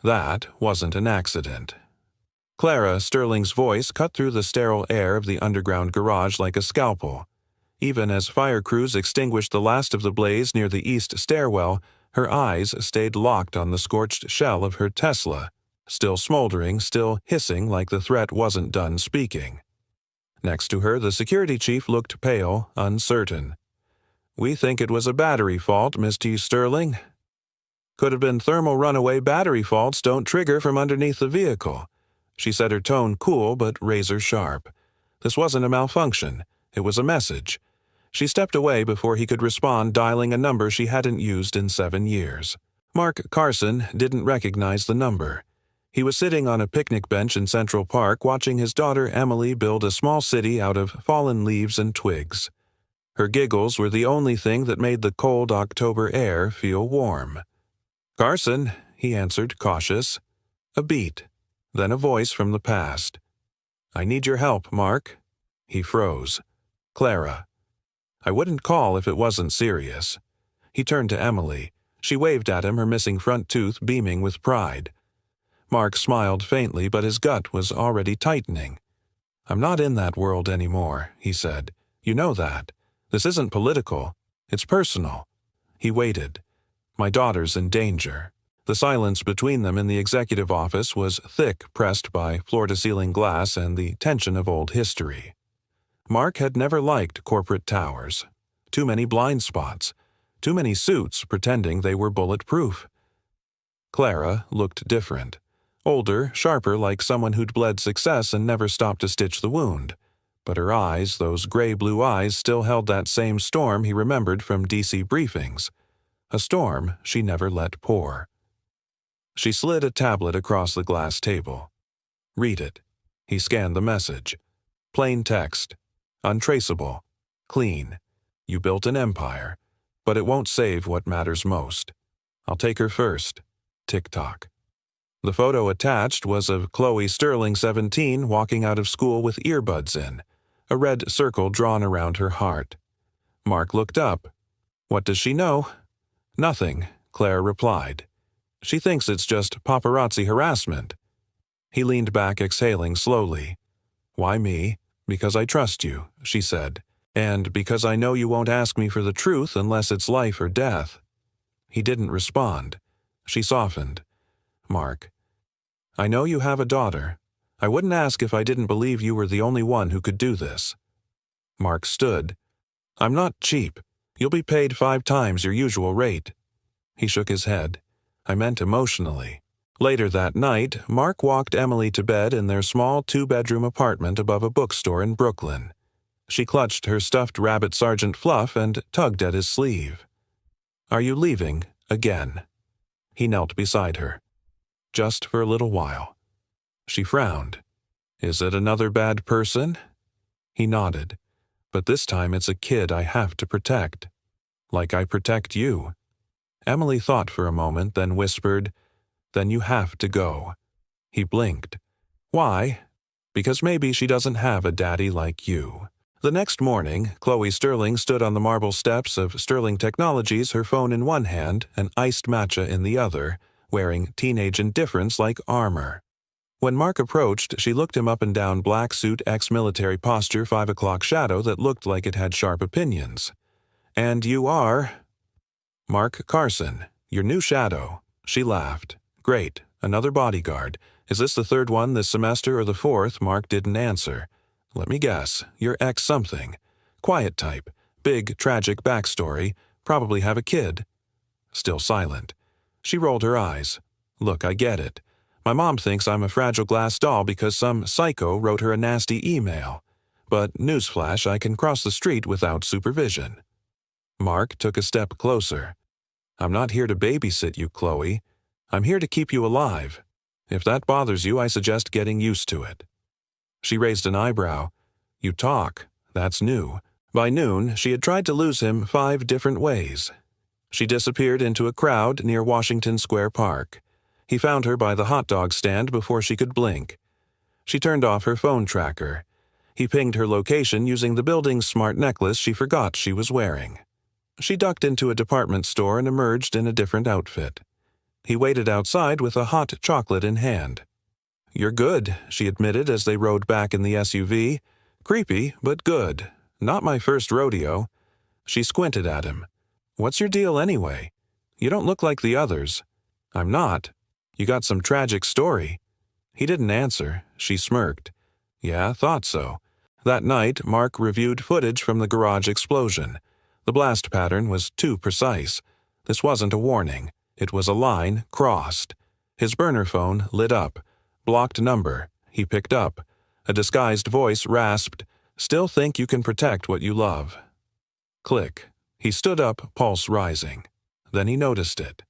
That wasn't an accident. Clara Sterling's voice cut through the sterile air of the underground garage like a scalpel. Even as fire crews extinguished the last of the blaze near the east stairwell, her eyes stayed locked on the scorched shell of her Tesla, still smoldering, still hissing like the threat wasn't done speaking. Next to her, the security chief looked pale, uncertain. "We think it was a battery fault, Miss T. Sterling." "Could have been thermal runaway. Battery faults don't trigger from underneath the vehicle." She said, her tone cool but razor sharp. This wasn't a malfunction. It was a message. She stepped away before he could respond, dialing a number she hadn't used in 7 years. Mark Carson didn't recognize the number. He was sitting on a picnic bench in Central Park watching his daughter Emily build a small city out of fallen leaves and twigs. Her giggles were the only thing that made the cold October air feel warm. "Carson," he answered, cautious. A beat, then a voice from the past. "I need your help, Mark." He froze. "Clara." "I wouldn't call if it wasn't serious." He turned to Emily. She waved at him, her missing front tooth beaming with pride. Mark smiled faintly, but his gut was already tightening. "I'm not in that world anymore," he said. "You know that. This isn't political. It's personal." He waited. "My daughter's in danger." The silence between them in the executive office was thick, pressed by floor-to-ceiling glass and the tension of old history. Mark had never liked corporate towers. Too many blind spots. Too many suits pretending they were bulletproof. Clara looked different. Older, sharper, like someone who'd bled success and never stopped to stitch the wound. But her eyes, those gray-blue eyes, still held that same storm he remembered from DC briefings. A storm she never let pour. She slid a tablet across the glass table. "Read it." He scanned the message. Plain text. Untraceable. Clean. "You built an empire, but it won't save what matters most. I'll take her first. Tick-tock." The photo attached was of Chloe Sterling, 17, walking out of school with earbuds in, a red circle drawn around her heart. Mark looked up. "What does she know?" "Nothing," Claire replied. "She thinks it's just paparazzi harassment." He leaned back, exhaling slowly. "Why me? Because I trust you," she said, "and because I know you won't ask me for the truth unless it's life or death." He didn't respond. She softened. "Mark, I know you have a daughter. I wouldn't ask if I didn't believe you were the only one who could do this." Mark stood. "I'm not cheap. You'll be paid 5 times your usual rate." He shook his head. "I meant emotionally." Later that night, Mark walked Emily to bed in their small 2-bedroom apartment above a bookstore in Brooklyn. She clutched her stuffed rabbit Sergeant Fluff and tugged at his sleeve. "Are you leaving again?" He knelt beside her. "Just for a little while." She frowned. "Is it another bad person?" He nodded. "But this time it's a kid I have to protect. Like I protect you." Emily thought for a moment, then whispered, "Then you have to go." He blinked. "Why?" "Because maybe she doesn't have a daddy like you." The next morning, Chloe Sterling stood on the marble steps of Sterling Technologies, her phone in one hand, an iced matcha in the other, wearing teenage indifference like armor. When Mark approached, she looked him up and down, black suit, ex-military posture, 5 o'clock shadow that looked like it had sharp opinions. "And you are?" "Mark Carson, your new shadow." She laughed. "Great, another bodyguard. Is this the 3rd one this semester or the 4th?" Mark didn't answer. "Let me guess, you're ex-something. Quiet type, big, tragic backstory, probably have a kid." Still silent. She rolled her eyes. "Look, I get it. My mom thinks I'm a fragile glass doll because some psycho wrote her a nasty email. But newsflash, I can cross the street without supervision." Mark took a step closer. "I'm not here to babysit you, Chloe. I'm here to keep you alive. If that bothers you, I suggest getting used to it." She raised an eyebrow. "You talk. That's new." By noon, she had tried to lose him 5 different ways. She disappeared into a crowd near Washington Square Park. He found her by the hot dog stand before she could blink. She turned off her phone tracker. He pinged her location using the building's smart necklace she forgot she was wearing. She ducked into a department store and emerged in a different outfit. He waited outside with a hot chocolate in hand. "You're good," she admitted as they rode back in the SUV. "Creepy, but good. Not my first rodeo." She squinted at him. "What's your deal anyway? You don't look like the others." "I'm not. You got some tragic story." He didn't answer. She smirked. "Yeah, thought so." That night, Mark reviewed footage from the garage explosion. The blast pattern was too precise. This wasn't a warning. It was a line crossed. His burner phone lit up. Blocked number. He picked up. A disguised voice rasped, "Still think you can protect what you love." Click. He stood up, pulse rising. Then he noticed it.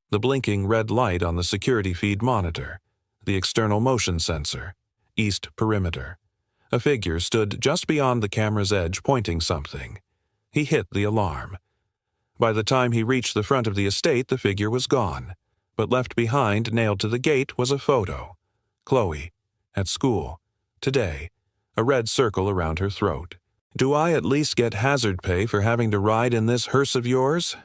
The blinking red light on the security feed monitor. The external motion sensor. East perimeter. A figure stood just beyond the camera's edge pointing something. He hit the alarm. By the time he reached the front of the estate, the figure was gone. But left behind, nailed to the gate, was a photo. Chloe. At school. Today. A red circle around her throat. "Do I at least get hazard pay for having to ride in this hearse of yours?"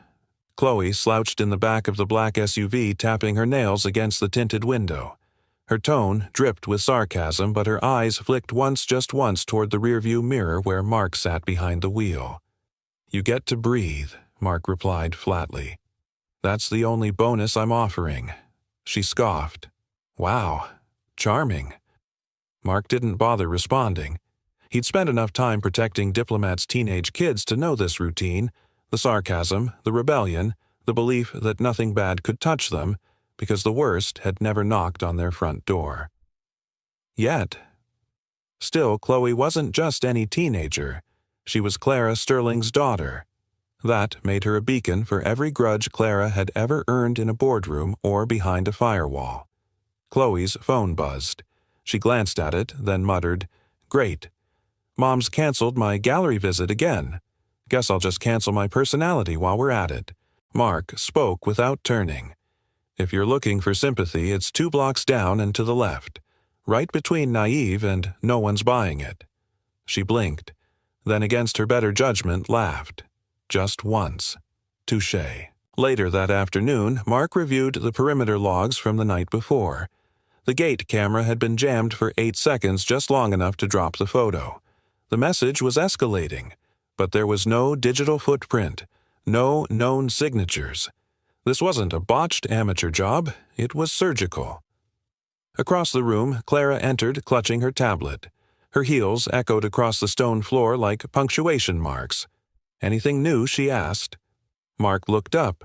Chloe slouched in the back of the black SUV, tapping her nails against the tinted window. Her tone dripped with sarcasm, but her eyes flicked just once toward the rearview mirror where Mark sat behind the wheel. "You get to breathe," Mark replied flatly. "That's the only bonus I'm offering." She scoffed. "Wow, charming." Mark didn't bother responding. He'd spent enough time protecting Diplomat's teenage kids to know this routine, the sarcasm, the rebellion, the belief that nothing bad could touch them, because the worst had never knocked on their front door. Yet. Still, Chloe wasn't just any teenager. She was Clara Sterling's daughter. That made her a beacon for every grudge Clara had ever earned in a boardroom or behind a firewall. Chloe's phone buzzed. She glanced at it, then muttered, "Great. Mom's canceled my gallery visit again. Guess I'll just cancel my personality while we're at it." Mark spoke without turning. "If you're looking for sympathy, it's 2 blocks down and to the left. Right between naive and no one's buying it." She blinked, then against her better judgment laughed. Just once. Touché. Later that afternoon, Mark reviewed the perimeter logs from the night before. The gate camera had been jammed for 8 seconds, just long enough to drop the photo. The message was escalating, but there was no digital footprint, no known signatures. This wasn't a botched amateur job, it was surgical. Across the room, Clara entered, clutching her tablet. Her heels echoed across the stone floor like punctuation marks. "Anything new?" she asked. Mark looked up.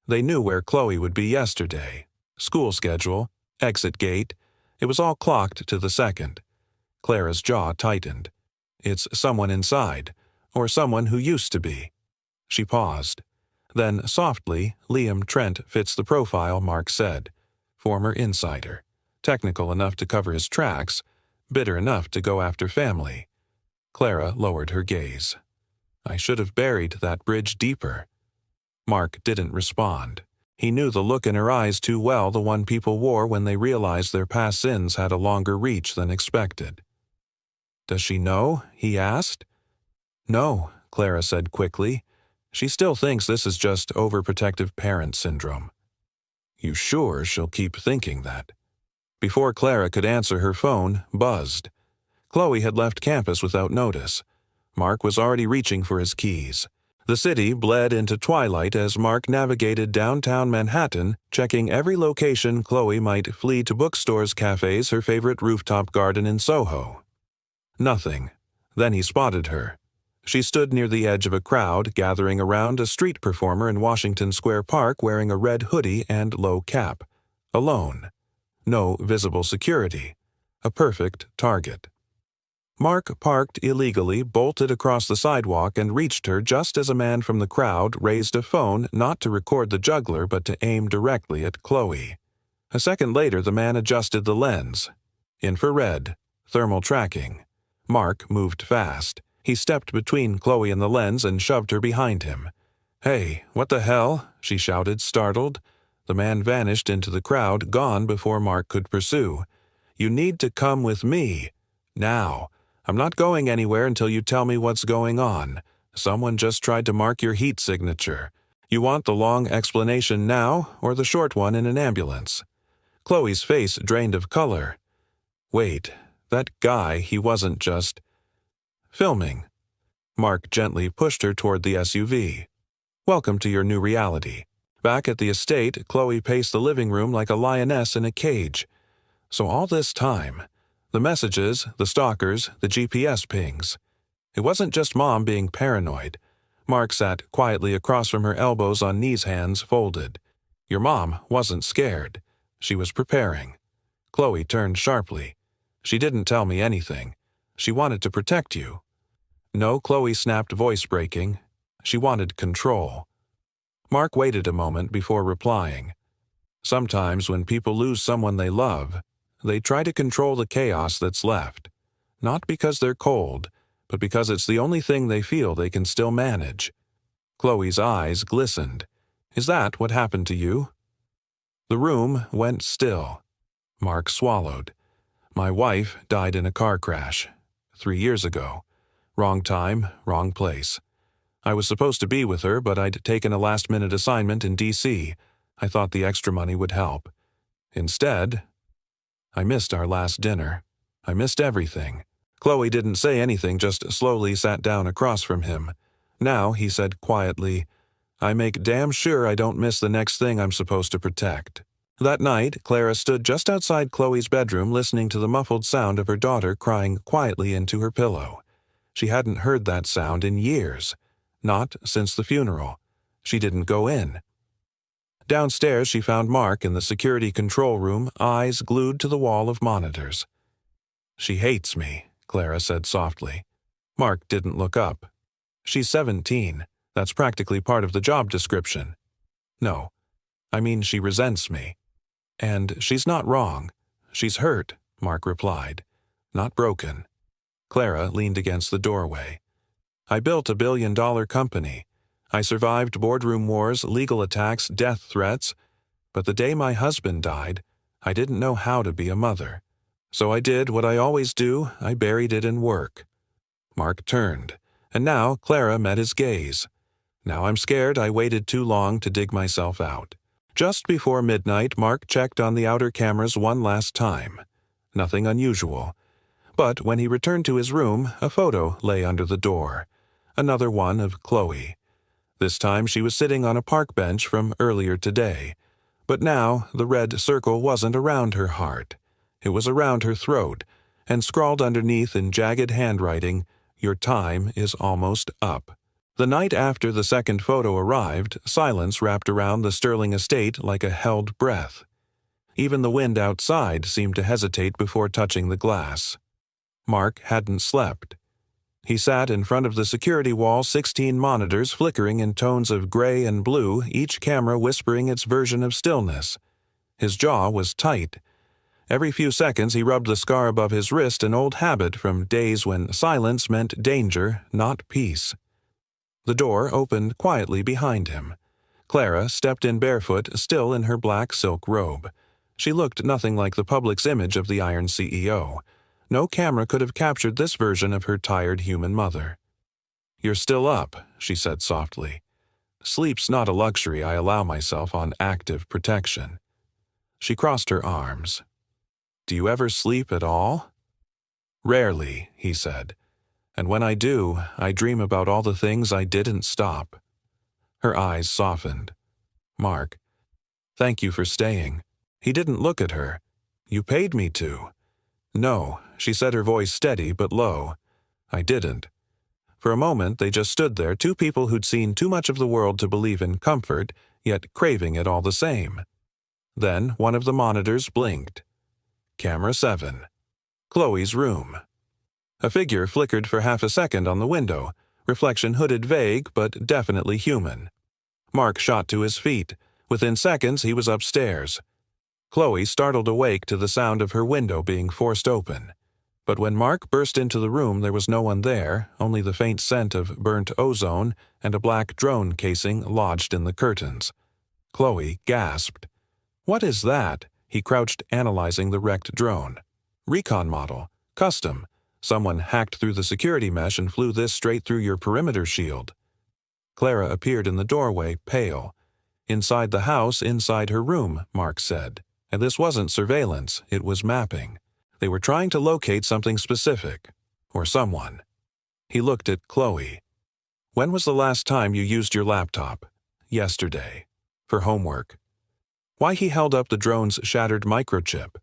They knew where Chloe would be yesterday. School schedule, exit gate. It was all clocked to the second. Clara's jaw tightened. "It's someone inside, or someone who used to be." She paused. Then, softly, "Liam Trent fits the profile," Mark said. Former insider. Technical enough to cover his tracks, bitter enough to go after family. Clara lowered her gaze. "I should have buried that bridge deeper." Mark didn't respond. He knew the look in her eyes too well, the one people wore when they realized their past sins had a longer reach than expected. "Does she know?" he asked. "No," Clara said quickly. "She still thinks this is just overprotective parent syndrome." "You sure she'll keep thinking that?" Before Clara could answer, her phone buzzed. Chloe had left campus without notice. Mark was already reaching for his keys. The city bled into twilight as Mark navigated downtown Manhattan, checking every location Chloe might flee to bookstores, cafes, her favorite rooftop garden in Soho. Nothing. Then he spotted her. She stood near the edge of a crowd gathering around a street performer in Washington Square Park wearing a red hoodie and low cap. Alone. No visible security. A perfect target. Mark parked illegally, bolted across the sidewalk, and reached her just as a man from the crowd raised a phone not to record the juggler but to aim directly at Chloe. A second later, the man adjusted the lens. Infrared. Thermal tracking. Mark moved fast. He stepped between Chloe and the lens and shoved her behind him. "Hey, what the hell?" she shouted, startled. The man vanished into the crowd, gone before Mark could pursue. "You need to come with me. Now. I'm not going anywhere until you tell me what's going on. Someone just tried to mark your heat signature. You want the long explanation now or the short one in an ambulance? Chloe's face drained of color. Wait, that guy, he wasn't just filming. Mark gently pushed her toward the SUV. Welcome to your new reality. Back at the estate, Chloe paced the living room like a lioness in a cage. So all this time, the messages, the stalkers, the GPS pings. It wasn't just Mom being paranoid. Mark sat quietly across from her, elbows on knees, hands folded. Your mom wasn't scared. She was preparing. Chloe turned sharply. She didn't tell me anything. She wanted to protect you. No, Chloe snapped, voice breaking. She wanted control. Mark waited a moment before replying. Sometimes when people lose someone they love, they try to control the chaos that's left. Not because they're cold, but because it's the only thing they feel they can still manage. Chloe's eyes glistened. Is that what happened to you? The room went still. Mark swallowed. My wife died in a car crash 3 years ago. Wrong time, wrong place. I was supposed to be with her, but I'd taken a last-minute assignment in D.C. I thought the extra money would help. Instead, I missed our last dinner. I missed everything. Chloe didn't say anything, just slowly sat down across from him. Now, he said quietly, I make damn sure I don't miss the next thing I'm supposed to protect. That night, Clara stood just outside Chloe's bedroom listening to the muffled sound of her daughter crying quietly into her pillow. She hadn't heard that sound in years. Not since the funeral. She didn't go in. Downstairs, she found Mark in the security control room, eyes glued to the wall of monitors. She hates me, Clara said softly. Mark didn't look up. She's 17. That's practically part of the job description. No, I mean she resents me. And she's not wrong. She's hurt, Mark replied. Not broken. Clara leaned against the doorway. I built a billion-dollar company. I survived boardroom wars, legal attacks, death threats. But the day my husband died, I didn't know how to be a mother. So I did what I always do, I buried it in work. Mark turned, and now Clara met his gaze. Now I'm scared I waited too long to dig myself out. Just before midnight, Mark checked on the outer cameras one last time. Nothing unusual. But when he returned to his room, a photo lay under the door. Another one of Chloe. This time she was sitting on a park bench from earlier today. But now the red circle wasn't around her heart. It was around her throat, and scrawled underneath in jagged handwriting, Your time is almost up. The night after the second photo arrived, silence wrapped around the Sterling estate like a held breath. Even the wind outside seemed to hesitate before touching the glass. Mark hadn't slept. He sat in front of the security wall, 16 monitors flickering in tones of gray and blue, each camera whispering its version of stillness. His jaw was tight. Every few seconds he rubbed the scar above his wrist, an old habit from days when silence meant danger, not peace. The door opened quietly behind him. Clara stepped in barefoot, still in her black silk robe. She looked nothing like the public's image of the Iron CEO. No camera could have captured this version of her tired human mother. You're still up, she said softly. Sleep's not a luxury I allow myself on active protection. She crossed her arms. Do you ever sleep at all? Rarely, he said. And when I do, I dream about all the things I didn't stop. Her eyes softened. Mark, thank you for staying. He didn't look at her. You paid me to. No, she said, her voice steady but low. I didn't. For a moment they just stood there, two people who'd seen too much of the world to believe in comfort, yet craving it all the same. Then one of the monitors blinked. Camera 7. Chloe's room. A figure flickered for half a second on the window, reflection hooded, vague but definitely human. Mark shot to his feet. Within seconds he was upstairs. Chloe startled awake to the sound of her window being forced open. But when Mark burst into the room there was no one there, only the faint scent of burnt ozone and a black drone casing lodged in the curtains. Chloe gasped. What is that? He crouched, analyzing the wrecked drone. Recon model. Custom. Someone hacked through the security mesh and flew this straight through your perimeter shield. Clara appeared in the doorway, pale. Inside the house, inside her room, Mark said. And this wasn't surveillance, it was mapping. They were trying to locate something specific. Or someone. He looked at Chloe. When was the last time you used your laptop? Yesterday. For homework. Why he held up the drone's shattered microchip?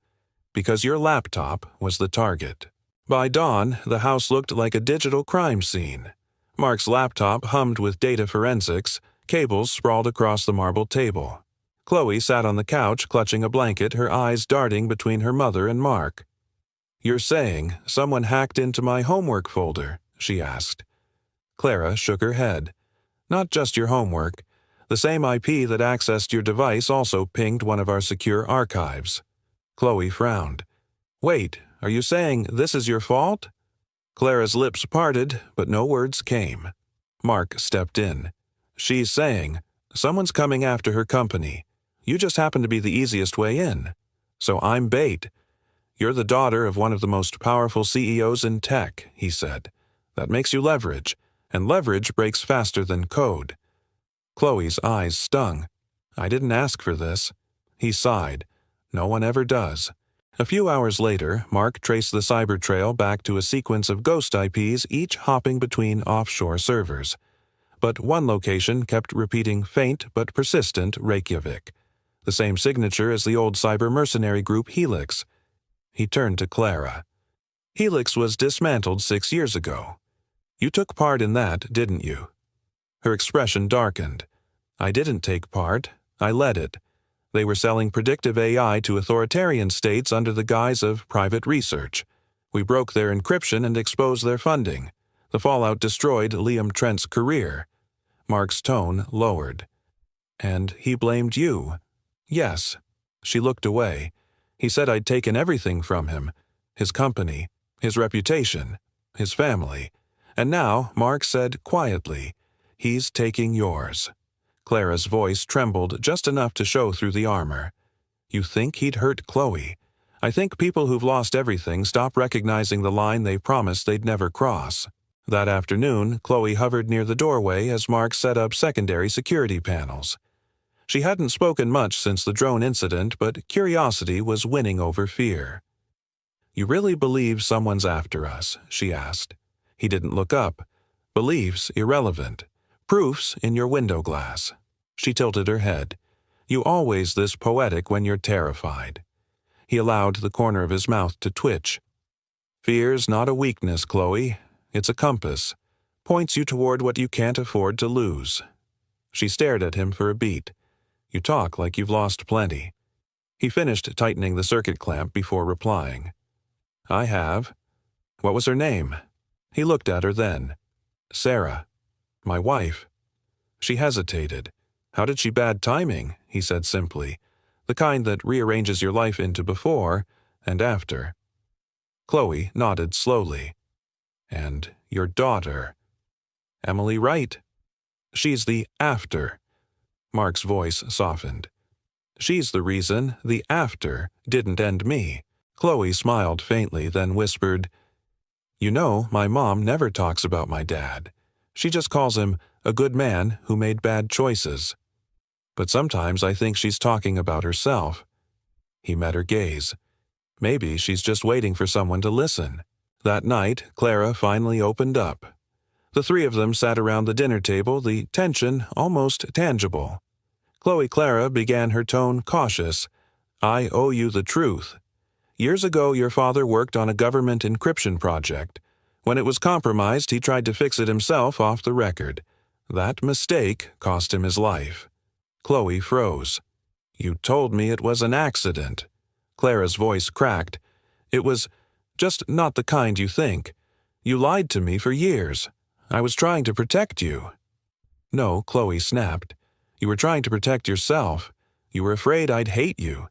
Because your laptop was the target. By dawn, the house looked like a digital crime scene. Mark's laptop hummed with data forensics, cables sprawled across the marble table. Chloe sat on the couch clutching a blanket, her eyes darting between her mother and Mark. "You're saying someone hacked into my homework folder?" she asked. Clara shook her head. "Not just your homework. The same IP that accessed your device also pinged one of our secure archives." Chloe frowned. "Wait, are you saying this is your fault?" Clara's lips parted, but no words came. Mark stepped in. "She's saying, someone's coming after her company. You just happen to be the easiest way in. So I'm bait. You're the daughter of one of the most powerful CEOs in tech," he said. "That makes you leverage, and leverage breaks faster than code." Chloe's eyes stung. "I didn't ask for this." He sighed. "No one ever does." A few hours later, Mark traced the cyber trail back to a sequence of ghost IPs, each hopping between offshore servers. But one location kept repeating faint but persistent Reykjavik, the same signature as the old cyber mercenary group Helix. He turned to Clara. "Helix was dismantled 6 years ago. You took part in that, didn't you?" Her expression darkened. "I didn't take part. I led it. They were selling predictive AI to authoritarian states under the guise of private research. We broke their encryption and exposed their funding. The fallout destroyed Liam Trent's career." Mark's tone lowered. "And he blamed you?" "Yes." She looked away. "He said I'd taken everything from him. His company, his reputation, his family. And now," Mark said quietly, "he's taking yours." Clara's voice trembled just enough to show through the armor. "You think he'd hurt Chloe? I think people who've lost everything stop recognizing the line they promised they'd never cross." That afternoon, Chloe hovered near the doorway as Mark set up secondary security panels. She hadn't spoken much since the drone incident, but curiosity was winning over fear. "You really believe someone's after us?" she asked. He didn't look up. "Beliefs irrelevant. Proofs in your window glass." She tilted her head. "You always this poetic when you're terrified." He allowed the corner of his mouth to twitch. "Fear's not a weakness, Chloe. It's a compass. Points you toward what you can't afford to lose." She stared at him for a beat. "You talk like you've lost plenty." He finished tightening the circuit clamp before replying. "I have." "What was her name?" He looked at her then. "Sarah. My wife." She hesitated. "How did she bad timing?" he said simply. "The kind that rearranges your life into before and after." Chloe nodded slowly. "And your daughter?" "Emily Wright." "She's the after." Mark's voice softened. "She's the reason the after didn't end me." Chloe smiled faintly, then whispered, "You know, my mom never talks about my dad. She just calls him a good man who made bad choices. But sometimes I think she's talking about herself." He met her gaze. "Maybe she's just waiting for someone to listen." That night, Clara finally opened up. The three of them sat around the dinner table, the tension almost tangible. Clara began her tone cautious. "I owe you the truth. Years ago, your father worked on a government encryption project. When it was compromised, he tried to fix it himself off the record. That mistake cost him his life." Chloe froze. "You told me it was an accident." Clara's voice cracked. "It was just not the kind you think. You lied to me for years. I was trying to protect you." "No," Chloe snapped. "You were trying to protect yourself. You were afraid I'd hate you."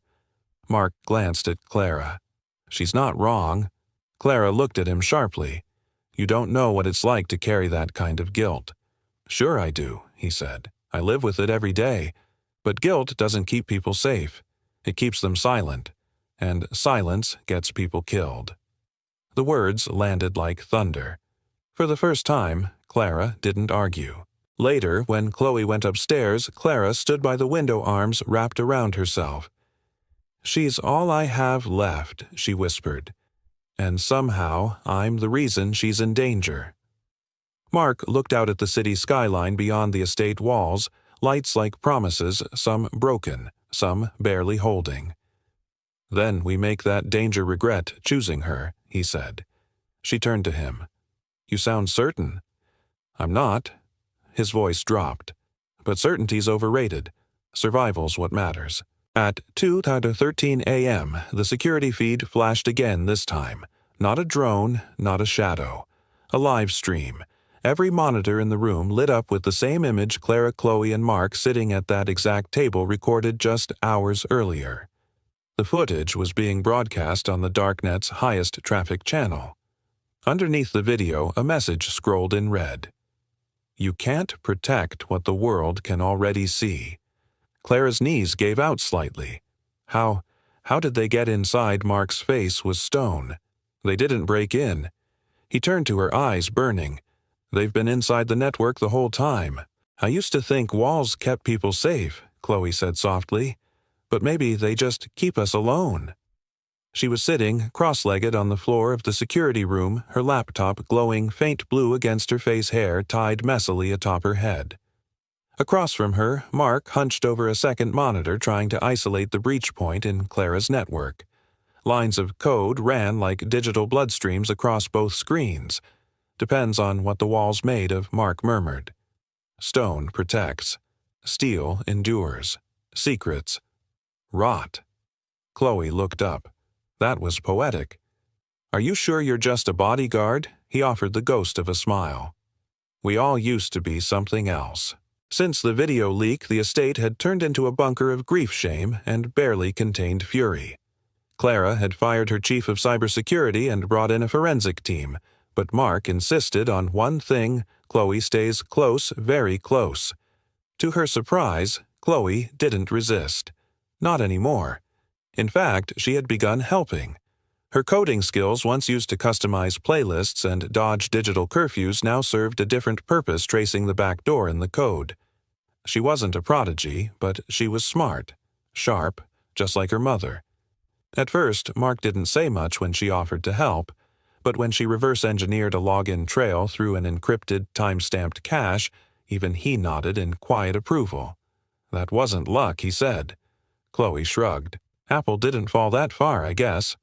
Mark glanced at Clara. "She's not wrong." Clara looked at him sharply. "You don't know what it's like to carry that kind of guilt." "Sure I do," he said. "I live with it every day. But guilt doesn't keep people safe. It keeps them silent. And silence gets people killed." The words landed like thunder. For the first time, Clara didn't argue. Later, when Chloe went upstairs, Clara stood by the window, arms wrapped around herself. "She's all I have left," she whispered. "And somehow I'm the reason she's in danger." Mark looked out at the city skyline beyond the estate walls, lights like promises, some broken, some barely holding. "Then we make that danger regret choosing her," he said. She turned to him. "You sound certain." "I'm not." His voice dropped. "But certainty's overrated. Survival's what matters." At 2:13 a.m., the security feed flashed again this time. Not a drone, not a shadow. A live stream. Every monitor in the room lit up with the same image Clara, Chloe, and Mark sitting at that exact table recorded just hours earlier. The footage was being broadcast on the darknet's highest traffic channel. Underneath the video, a message scrolled in red. "You can't protect what the world can already see." Clara's knees gave out slightly. How did they get inside? Mark's face was stone. They didn't break in. He turned to her, eyes burning. "They've been inside the network the whole time. I used to think walls kept people safe," Chloe said softly. "But maybe they just keep us alone." She was sitting, cross-legged on the floor of the security room, her laptop glowing faint blue against her face, hair tied messily atop her head. Across from her, Mark hunched over a second monitor trying to isolate the breach point in Clara's network. Lines of code ran like digital bloodstreams across both screens. "Depends on what the wall's made of," Mark murmured. "Stone protects. Steel endures. Secrets rot." Chloe looked up. That was poetic. "Are you sure you're just a bodyguard?" He offered the ghost of a smile. "We all used to be something else." Since the video leak, the estate had turned into a bunker of grief-shame and barely contained fury. Clara had fired her chief of cybersecurity and brought in a forensic team, but Mark insisted on one thing: Chloe stays close, very close. To her surprise, Chloe didn't resist. Not anymore. In fact, she had begun helping. Her coding skills, once used to customize playlists and dodge digital curfews, now served a different purpose, tracing the back door in the code. She wasn't a prodigy, but she was smart, sharp, just like her mother. At first, Mark didn't say much when she offered to help, but when she reverse-engineered a login trail through an encrypted, time-stamped cache, even he nodded in quiet approval. "That wasn't luck," he said. Chloe shrugged. "Apple didn't fall that far, I guess."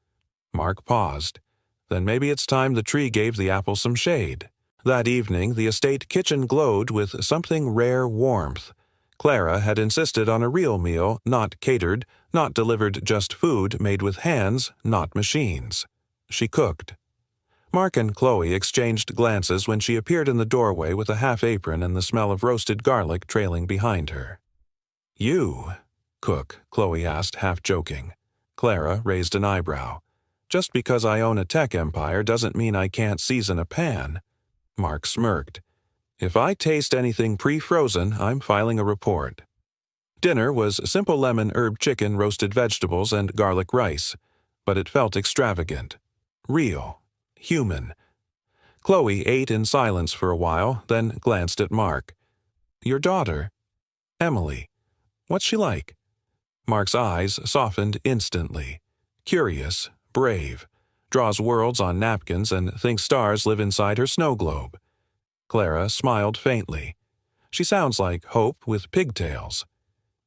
Mark paused. "Then maybe it's time the tree gave the apple some shade." That evening, the estate kitchen glowed with something rare warmth. Clara had insisted on a real meal, not catered, not delivered, just food made with hands, not machines. She cooked. Mark and Chloe exchanged glances when she appeared in the doorway with a half apron and the smell of roasted garlic trailing behind her. "You cook?" Chloe asked, half joking. Clara raised an eyebrow. "Just because I own a tech empire doesn't mean I can't season a pan." Mark smirked. "If I taste anything pre-frozen, I'm filing a report." Dinner was simple lemon herb chicken, roasted vegetables, and garlic rice, but it felt extravagant. Real. Human. Chloe ate in silence for a while, then glanced at Mark. "Your daughter? Emily. What's she like?" Mark's eyes softened instantly. Curious, brave, draws worlds on napkins and thinks stars live inside her snow globe. Clara smiled faintly. "She sounds like Hope with pigtails."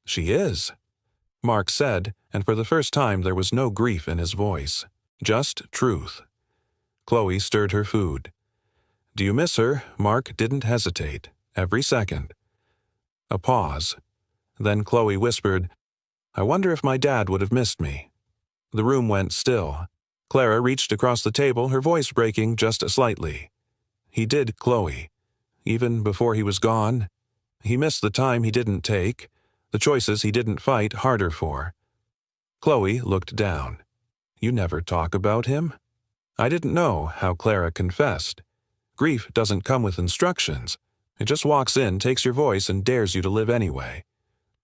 "She is," Mark said, and for the first time there was no grief in his voice. Just truth. Chloe stirred her food. "Do you miss her?" Mark didn't hesitate. Every second. A pause. Then Chloe whispered, "I wonder if my dad would have missed me." The room went still. Clara reached across the table, her voice breaking just slightly. "He did, Chloe. Even before he was gone. He missed the time he didn't take, the choices he didn't fight harder for." Chloe looked down. "You never talk about him?" "I didn't know how." Clara confessed. "Grief doesn't come with instructions. It just walks in, takes your voice, and dares you to live anyway."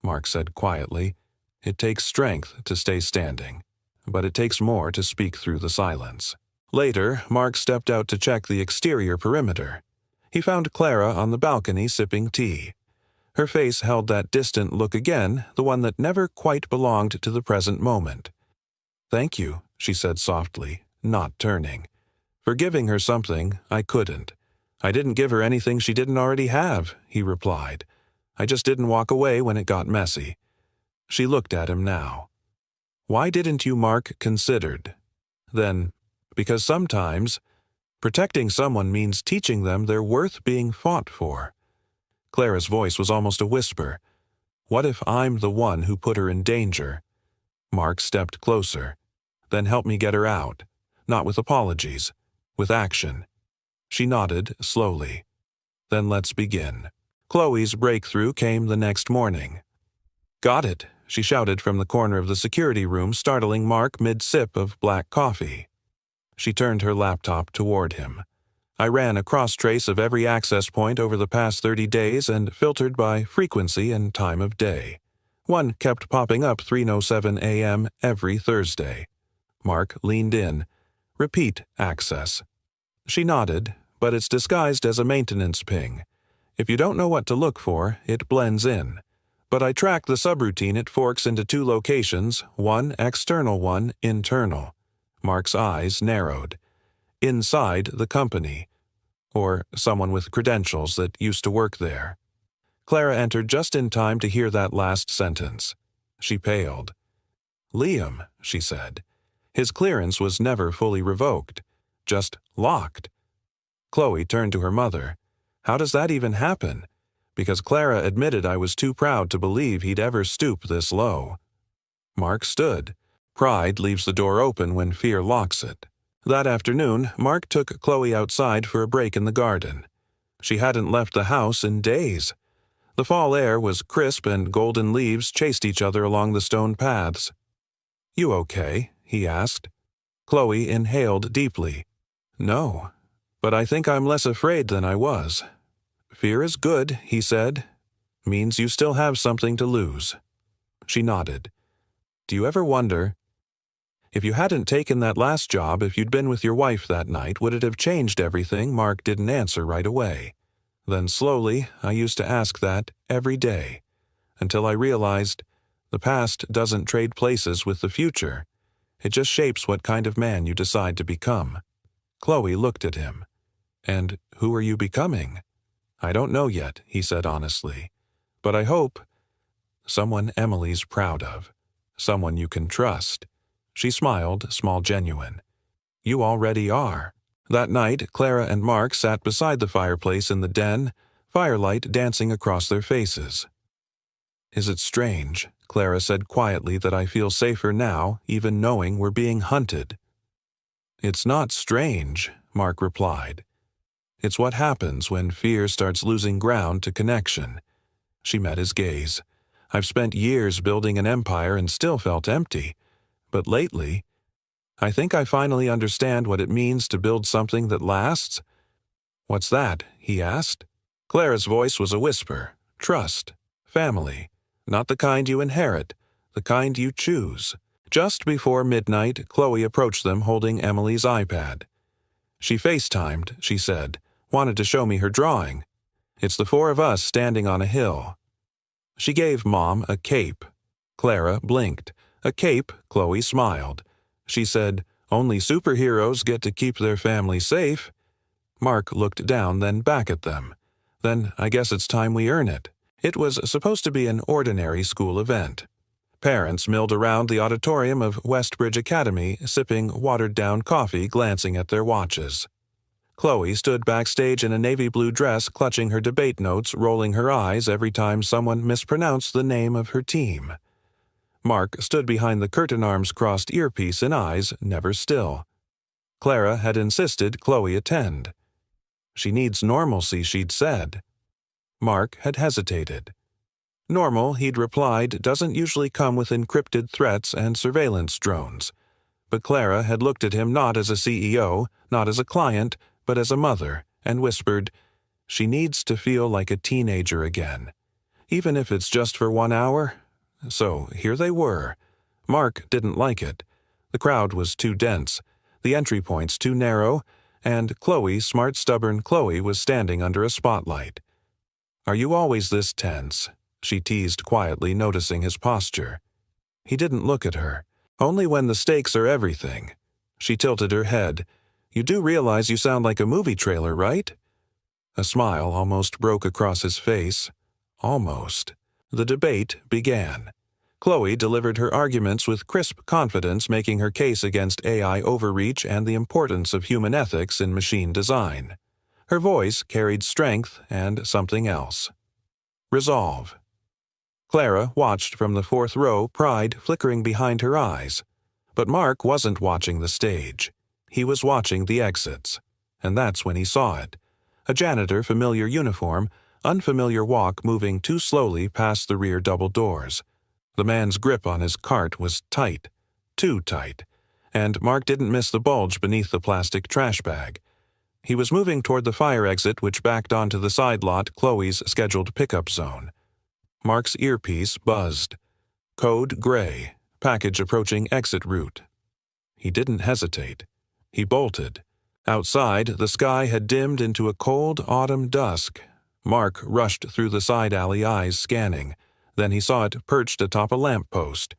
Mark said quietly, "It takes strength to stay standing, but it takes more to speak through the silence." Later, Mark stepped out to check the exterior perimeter. He found Clara on the balcony sipping tea. Her face held that distant look again, the one that never quite belonged to the present moment. "Thank you," she said softly, not turning. For giving her something, I couldn't. "I didn't give her anything she didn't already have," he replied. "I just didn't walk away when it got messy." She looked at him now. "Why didn't you mark considered?" Then, "Because sometimes protecting someone means teaching them they're worth being fought for." Clara's voice was almost a whisper. "What if I'm the one who put her in danger?" Mark stepped closer. "Then help me get her out. Not with apologies. With action." She nodded slowly. "Then let's begin." Chloe's breakthrough came the next morning. "Got it," she shouted from the corner of the security room, startling Mark mid-sip of black coffee. She turned her laptop toward him. "I ran a cross-trace of every access point over the past 30 days and filtered by frequency and time of day. One kept popping up 3:07 a.m. every Thursday." Mark leaned in. "Repeat access." She nodded, "But it's disguised as a maintenance ping. If you don't know what to look for, it blends in. But I track the subroutine it forks into 2 locations, one external, one internal." Mark's eyes narrowed. "Inside the company. Or someone with credentials that used to work there." Clara entered just in time to hear that last sentence. She paled. "Liam," she said. "His clearance was never fully revoked. Just locked." Chloe turned to her mother. "How does that even happen?" Because Clara admitted I was too proud to believe he'd ever stoop this low. Mark stood. Pride leaves the door open when fear locks it. That afternoon, Mark took Chloe outside for a break in the garden. She hadn't left the house in days. The fall air was crisp and golden leaves chased each other along the stone paths. "You okay?" he asked. Chloe inhaled deeply. "No, but I think I'm less afraid than I was." "Fear is good," he said. "Means you still have something to lose." She nodded. "Do you ever wonder, if you hadn't taken that last job, if you'd been with your wife that night, would it have changed everything?" Mark didn't answer right away. Then slowly, I used to ask that every day, until I realized the past doesn't trade places with the future. It just shapes what kind of man you decide to become. Chloe looked at him. "And who are you becoming?" "I don't know yet," he said honestly. "But I hope someone Emily's proud of. Someone you can trust." She smiled, small genuine. "You already are." That night, Clara and Mark sat beside the fireplace in the den, firelight dancing across their faces. "Is it strange," Clara said quietly, "that I feel safer now, even knowing we're being hunted?" "It's not strange," Mark replied. "It's what happens when fear starts losing ground to connection." She met his gaze. "I've spent years building an empire and still felt empty. But lately, I think I finally understand what it means to build something that lasts." "What's that?" he asked. Clara's voice was a whisper. "Trust. Family. Not the kind you inherit, the kind you choose." Just before midnight, Chloe approached them holding Emily's iPad. "She FaceTimed," she said. "Wanted to show me her drawing. It's the 4 of us standing on a hill." She gave Mom a cape. Clara blinked. "A cape?" Chloe smiled. She said, "Only superheroes get to keep their family safe." Mark looked down, then back at them. "Then I guess it's time we earn it." It was supposed to be an ordinary school event. Parents milled around the auditorium of Westbridge Academy, sipping watered-down coffee, glancing at their watches. Chloe stood backstage in a navy blue dress, clutching her debate notes, rolling her eyes every time someone mispronounced the name of her team. Mark stood behind the curtain arms crossed, earpiece in eyes, never still. Clara had insisted Chloe attend. "She needs normalcy," she'd said. Mark had hesitated. Normal, he'd replied, doesn't usually come with encrypted threats and surveillance drones. But Clara had looked at him not as a CEO, not as a client, but as a mother, and whispered, "She needs to feel like a teenager again. Even if it's just for 1 hour." So here they were. Mark didn't like it. The crowd was too dense, the entry points too narrow, and Chloe, smart, stubborn Chloe, was standing under a spotlight. "Are you always this tense?" she teased quietly, noticing his posture. He didn't look at her. "Only when the stakes are everything." She tilted her head. "You do realize you sound like a movie trailer, right?" A smile almost broke across his face. Almost. The debate began. Chloe delivered her arguments with crisp confidence, making her case against AI overreach and the importance of human ethics in machine design. Her voice carried strength and something else. Resolve. Clara watched from the fourth row, pride flickering behind her eyes. But Mark wasn't watching the stage. He was watching the exits. And that's when he saw it. A janitor, familiar uniform, unfamiliar walk, moving too slowly past the rear double doors. The man's grip on his cart was tight, too tight, and Mark didn't miss the bulge beneath the plastic trash bag. He was moving toward the fire exit, which backed onto the side lot, Chloe's scheduled pickup zone. Mark's earpiece buzzed. Code gray, package approaching exit route. He didn't hesitate. He bolted. Outside, the sky had dimmed into a cold autumn dusk. Mark rushed through the side alley, eyes scanning. Then he saw it perched atop a lamppost.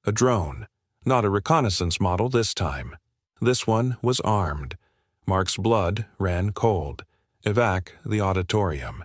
A drone. Not a reconnaissance model this time. This one was armed. Mark's blood ran cold. Evac the auditorium.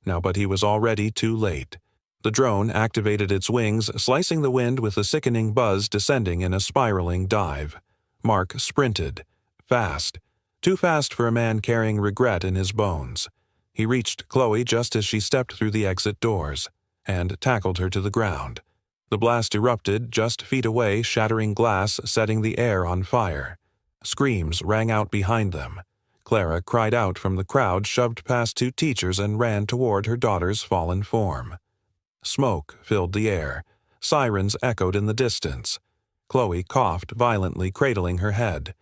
Now, but he was already too late. The drone activated its wings, slicing the wind with a sickening buzz, descending in a spiraling dive. Mark sprinted. Fast. Too fast for a man carrying regret in his bones. He reached Chloe just as she stepped through the exit doors, and tackled her to the ground. The blast erupted just feet away, shattering glass, setting the air on fire. Screams rang out behind them. Clara cried out from the crowd, shoved past two teachers, and ran toward her daughter's fallen form. Smoke filled the air. Sirens echoed in the distance. Chloe coughed violently, cradling her head.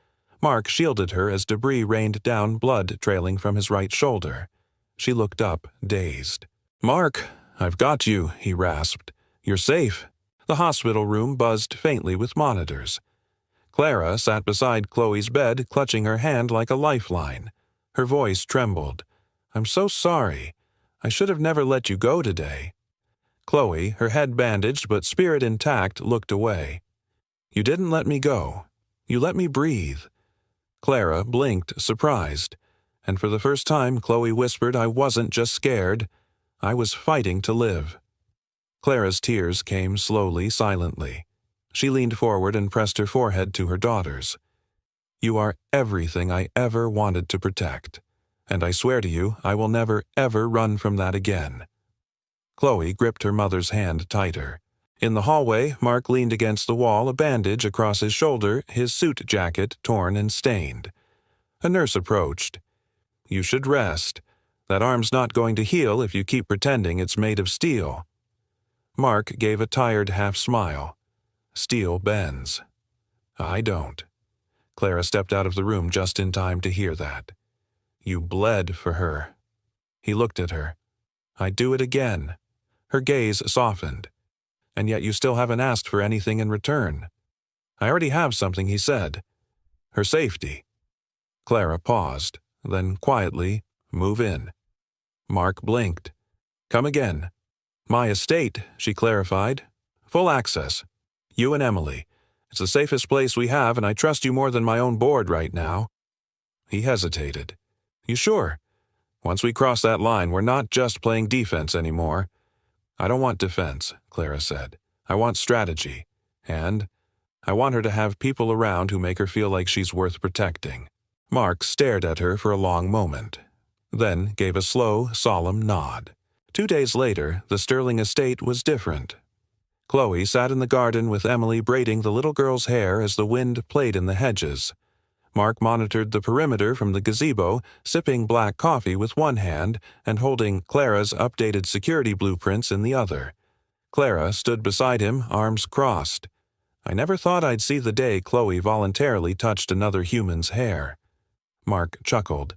Mark shielded her as debris rained down, blood trailing from his right shoulder. She looked up, dazed. "Mark, I've got you," he rasped. "You're safe." The hospital room buzzed faintly with monitors. Clara sat beside Chloe's bed, clutching her hand like a lifeline. Her voice trembled. "I'm so sorry. I should have never let you go today." Chloe, her head bandaged but spirit intact, looked away. "You didn't let me go. You let me breathe." Clara blinked, surprised. And for the first time, Chloe whispered, "I wasn't just scared. I was fighting to live." Clara's tears came slowly, silently. She leaned forward and pressed her forehead to her daughter's. "You are everything I ever wanted to protect. And I swear to you, I will never, ever run from that again." Chloe gripped her mother's hand tighter. In the hallway, Mark leaned against the wall, a bandage across his shoulder, his suit jacket torn and stained. A nurse approached. "You should rest. That arm's not going to heal if you keep pretending it's made of steel." Mark gave a tired half-smile. "Steel bends. I don't." Clara stepped out of the room just in time to hear that. "You bled for her." He looked at her. "I'd do it again." Her gaze softened. "And yet you still haven't asked for anything in return." "I already have something," he said. "Her safety." Clara paused, then quietly, "Move in." Mark blinked. "Come again." "My estate," she clarified. "Full access. You and Emily. It's the safest place we have, and I trust you more than my own board right now." He hesitated. "You sure? Once we cross that line, we're not just playing defense anymore." "I don't want defense," Clara said. "I want strategy. And I want her to have people around who make her feel like she's worth protecting." Mark stared at her for a long moment, then gave a slow, solemn nod. 2 days later, the Sterling estate was different. Chloe sat in the garden with Emily braiding the little girl's hair as the wind played in the hedges. Mark monitored the perimeter from the gazebo, sipping black coffee with one hand and holding Clara's updated security blueprints in the other. Clara stood beside him, arms crossed. "I never thought I'd see the day Chloe voluntarily touched another human's hair." Mark chuckled.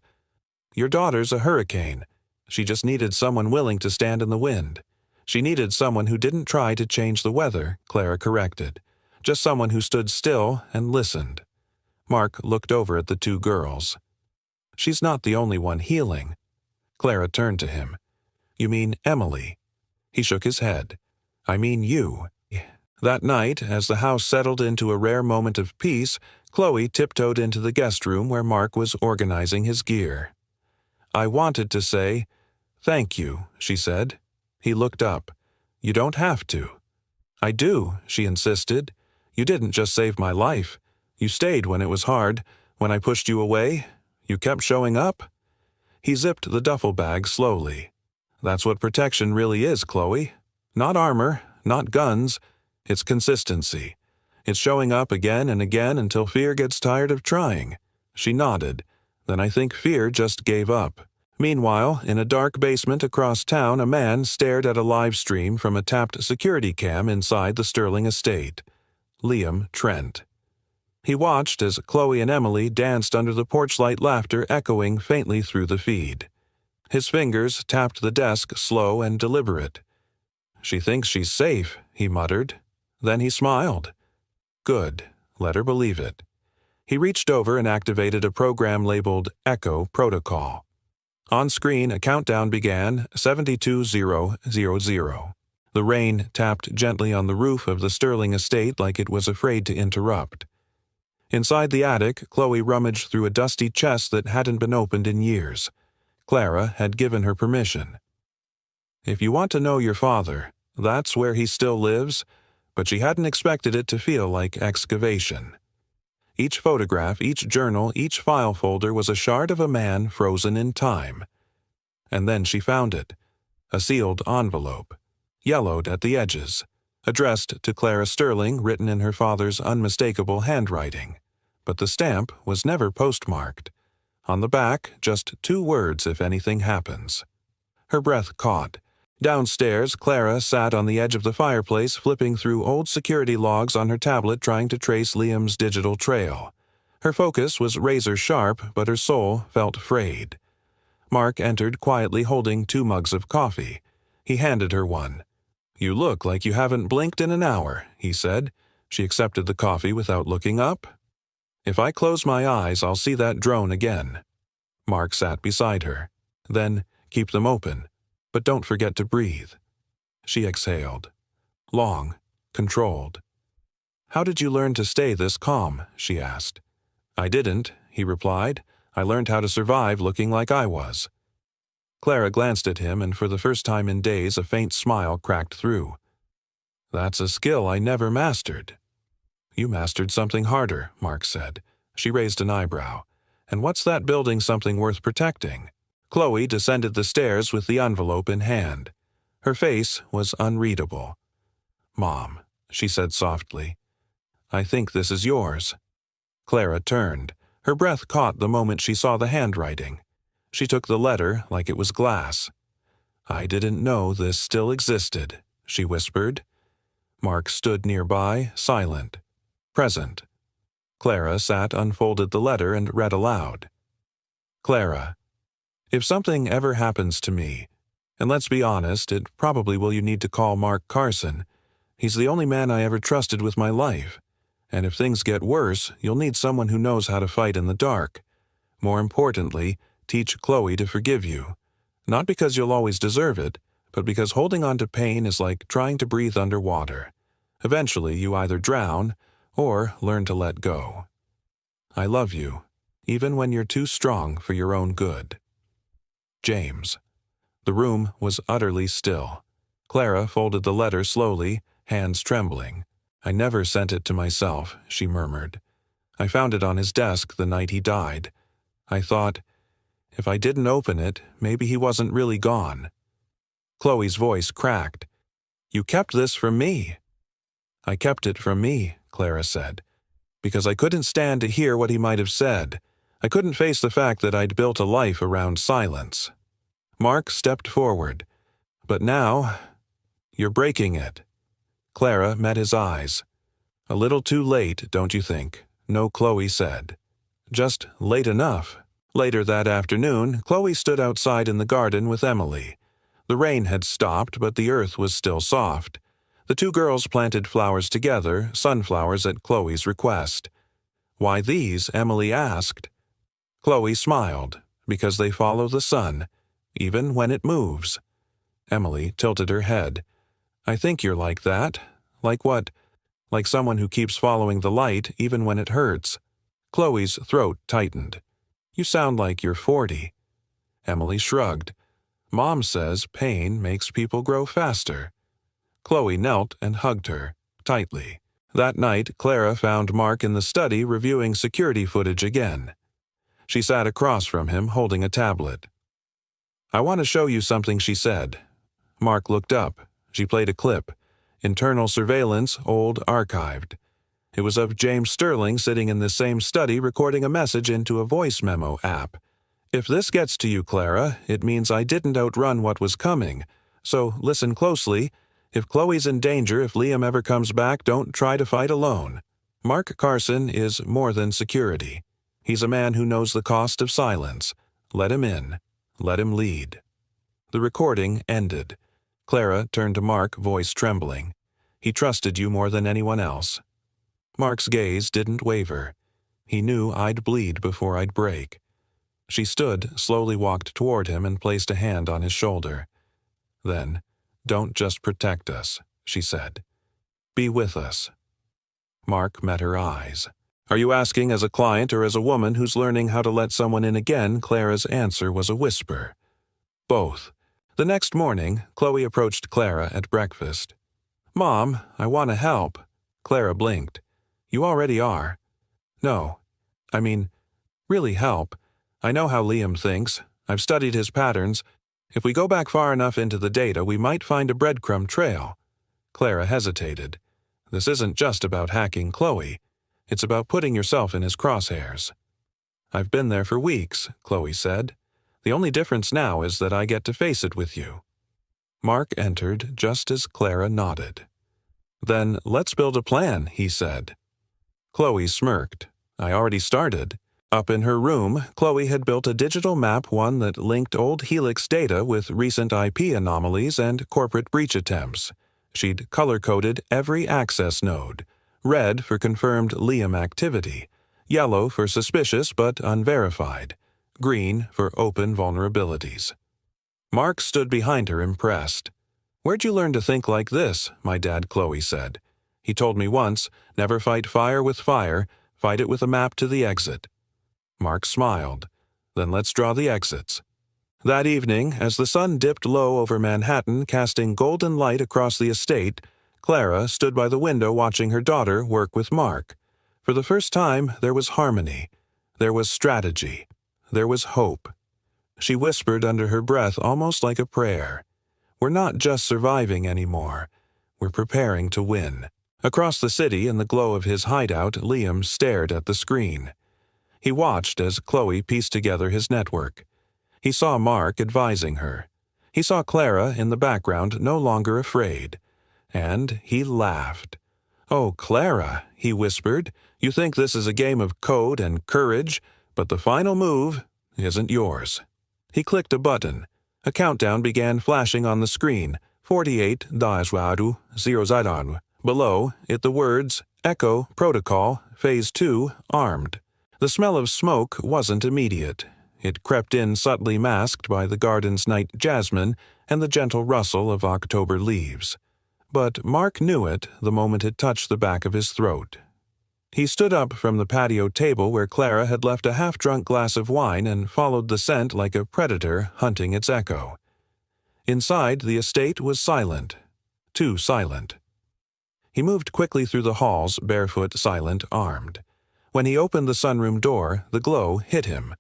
"Your daughter's a hurricane. She just needed someone willing to stand in the wind. She needed someone who didn't try to change the weather," Clara corrected. "Just someone who stood still and listened." Mark looked over at the two girls. She's not the only one healing. Clara turned to him. You mean Emily? He shook his head. I mean you. That night, as the house settled into a rare moment of peace, Chloe tiptoed into the guest room where Mark was organizing his gear. I wanted to say, "Thank you," she said. He looked up. You don't have to. I do, she insisted. You didn't just save my life. You stayed when it was hard. When I pushed you away, you kept showing up. He zipped the duffel bag slowly. That's what protection really is, Chloe. Not armor, not guns. It's consistency. It's showing up again and again until fear gets tired of trying. She nodded. Then I think fear just gave up. Meanwhile, in a dark basement across town, a man stared at a live stream from a tapped security cam inside the Sterling estate. Liam Trent. He watched as Chloe and Emily danced under the porch light, laughter echoing faintly through the feed. His fingers tapped the desk, slow and deliberate. She thinks she's safe, he muttered. Then he smiled. Good. Let her believe it. He reached over and activated a program labeled Echo Protocol. On screen, a countdown began, 72000. The rain tapped gently on the roof of the Sterling estate like it was afraid to interrupt. Inside the attic, Chloe rummaged through a dusty chest that hadn't been opened in years. Clara had given her permission. If you want to know your father, that's where he still lives, but she hadn't expected it to feel like excavation. Each photograph, each journal, each file folder was a shard of a man frozen in time. And then she found it. A sealed envelope, yellowed at the edges, addressed to Clara Sterling, written in her father's unmistakable handwriting. But the stamp was never postmarked. On the back, just 2 words if anything happens. Her breath caught. Downstairs, Clara sat on the edge of the fireplace, flipping through old security logs on her tablet, trying to trace Liam's digital trail. Her focus was razor-sharp, but her soul felt frayed. Mark entered quietly, holding 2 mugs of coffee. He handed her one. You look like you haven't blinked in an hour, he said. She accepted the coffee without looking up. If I close my eyes, I'll see that drone again. Mark sat beside her. Then, keep them open. But don't forget to breathe. She exhaled. Long, controlled. How did you learn to stay this calm? She asked. I didn't, he replied. I learned how to survive looking like I was. Clara glanced at him, and for the first time in days a faint smile cracked through. That's a skill I never mastered. You mastered something harder, Mark said. She raised an eyebrow. And what's that building something worth protecting? Chloe descended the stairs with the envelope in hand. Her face was unreadable. Mom, she said softly, I think this is yours. Clara turned. Her breath caught the moment she saw the handwriting. She took the letter like it was glass. I didn't know this still existed, she whispered. Mark stood nearby, silent, present. Clara sat, unfolded the letter, and read aloud. Clara, if something ever happens to me, and let's be honest, it probably will, you need to call Mark Carson. He's the only man I ever trusted with my life. And if things get worse, you'll need someone who knows how to fight in the dark. More importantly, teach Chloe to forgive you. Not because you'll always deserve it, but because holding on to pain is like trying to breathe underwater. Eventually, you either drown or learn to let go. I love you, even when you're too strong for your own good. James. The room was utterly still. Clara folded the letter slowly, hands trembling. I never sent it to myself, she murmured. I found it on his desk the night he died. I thought, if I didn't open it, maybe he wasn't really gone. Chloe's voice cracked. You kept this from me. I kept it from me, Clara said, because I couldn't stand to hear what he might have said. I couldn't face the fact that I'd built a life around silence. Mark stepped forward. But now, you're breaking it. Clara met his eyes. A little too late, don't you think? No, Chloe said. Just late enough. Later that afternoon, Chloe stood outside in the garden with Emily. The rain had stopped, but the earth was still soft. The 2 girls planted flowers together, sunflowers at Chloe's request. Why these? Emily asked. Chloe smiled. Because they follow the sun, even when it moves. Emily tilted her head. I think you're like that. Like what? Like someone who keeps following the light even when it hurts. Chloe's throat tightened. You sound like you're 40. Emily shrugged. Mom says pain makes people grow faster. Chloe knelt and hugged her, tightly. That night, Clara found Mark in the study reviewing security footage again. She sat across from him, holding a tablet. I want to show you something, she said. Mark looked up. She played a clip. Internal surveillance, old archived. It was of James Sterling sitting in the same study recording a message into a voice memo app. If this gets to you, Clara, it means I didn't outrun what was coming. So listen closely. If Chloe's in danger, if Liam ever comes back, don't try to fight alone. Mark Carson is more than security. He's a man who knows the cost of silence. Let him in. Let him lead. The recording ended. Clara turned to Mark, voice trembling. He trusted you more than anyone else. Mark's gaze didn't waver. He knew I'd bleed before I'd break. She stood, slowly walked toward him and placed a hand on his shoulder. Then, don't just protect us, she said. Be with us. Mark met her eyes. Are you asking as a client or as a woman who's learning how to let someone in again? Clara's answer was a whisper. Both. The next morning, Chloe approached Clara at breakfast. Mom, I want to help. Clara blinked. You already are. No. I mean, really help. I know how Liam thinks. I've studied his patterns. If we go back far enough into the data, we might find a breadcrumb trail. Clara hesitated. This isn't just about hacking Chloe. It's about putting yourself in his crosshairs. I've been there for weeks, Chloe said. The only difference now is that I get to face it with you. Mark entered just as Clara nodded. Then let's build a plan, he said. Chloe smirked. I already started. Up in her room, Chloe had built a digital map, one that linked old Helix data with recent IP anomalies and corporate breach attempts. She'd color-coded every access node. Red for confirmed Liam activity, yellow for suspicious but unverified, green for open vulnerabilities. Mark stood behind her, impressed. Where'd you learn to think like this? My dad, Chloe said. He told me once, never fight fire with fire, fight it with a map to the exit. Mark smiled. Then let's draw the exits. That evening, as the sun dipped low over Manhattan, casting golden light across the estate, Clara stood by the window watching her daughter work with Mark. For the first time, there was harmony. There was strategy. There was hope. She whispered under her breath, almost like a prayer. We're not just surviving anymore. We're preparing to win. Across the city, in the glow of his hideout, Liam stared at the screen. He watched as Chloe pieced together his network. He saw Mark advising her. He saw Clara in the background, no longer afraid. And he laughed. Oh, Clara, he whispered, you think this is a game of code and courage, but the final move isn't yours. He clicked a button. A countdown began flashing on the screen, 48 Daeshwaru 0 Below it the words, Echo, Protocol, Phase 2, Armed. The smell of smoke wasn't immediate. It crept in subtly masked by the garden's night jasmine and the gentle rustle of October leaves. But Mark knew it the moment it touched the back of his throat. He stood up from the patio table where Clara had left a half-drunk glass of wine and followed the scent like a predator hunting its echo. Inside, the estate was silent. Too silent. He moved quickly through the halls, barefoot, silent, armed. When he opened the sunroom door, the glow hit him.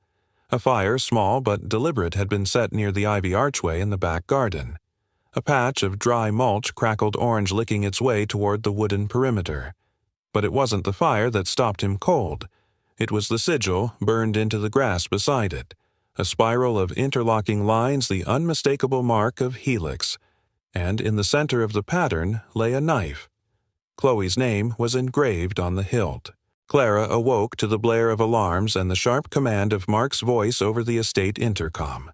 A fire, small but deliberate, had been set near the ivy archway in the back garden. A patch of dry mulch crackled orange, licking its way toward the wooden perimeter. But it wasn't the fire that stopped him cold. It was the sigil burned into the grass beside it, a spiral of interlocking lines, the unmistakable mark of Helix. And in the center of the pattern lay a knife. Chloe's name was engraved on the hilt. Clara awoke to the blare of alarms and the sharp command of Mark's voice over the estate intercom.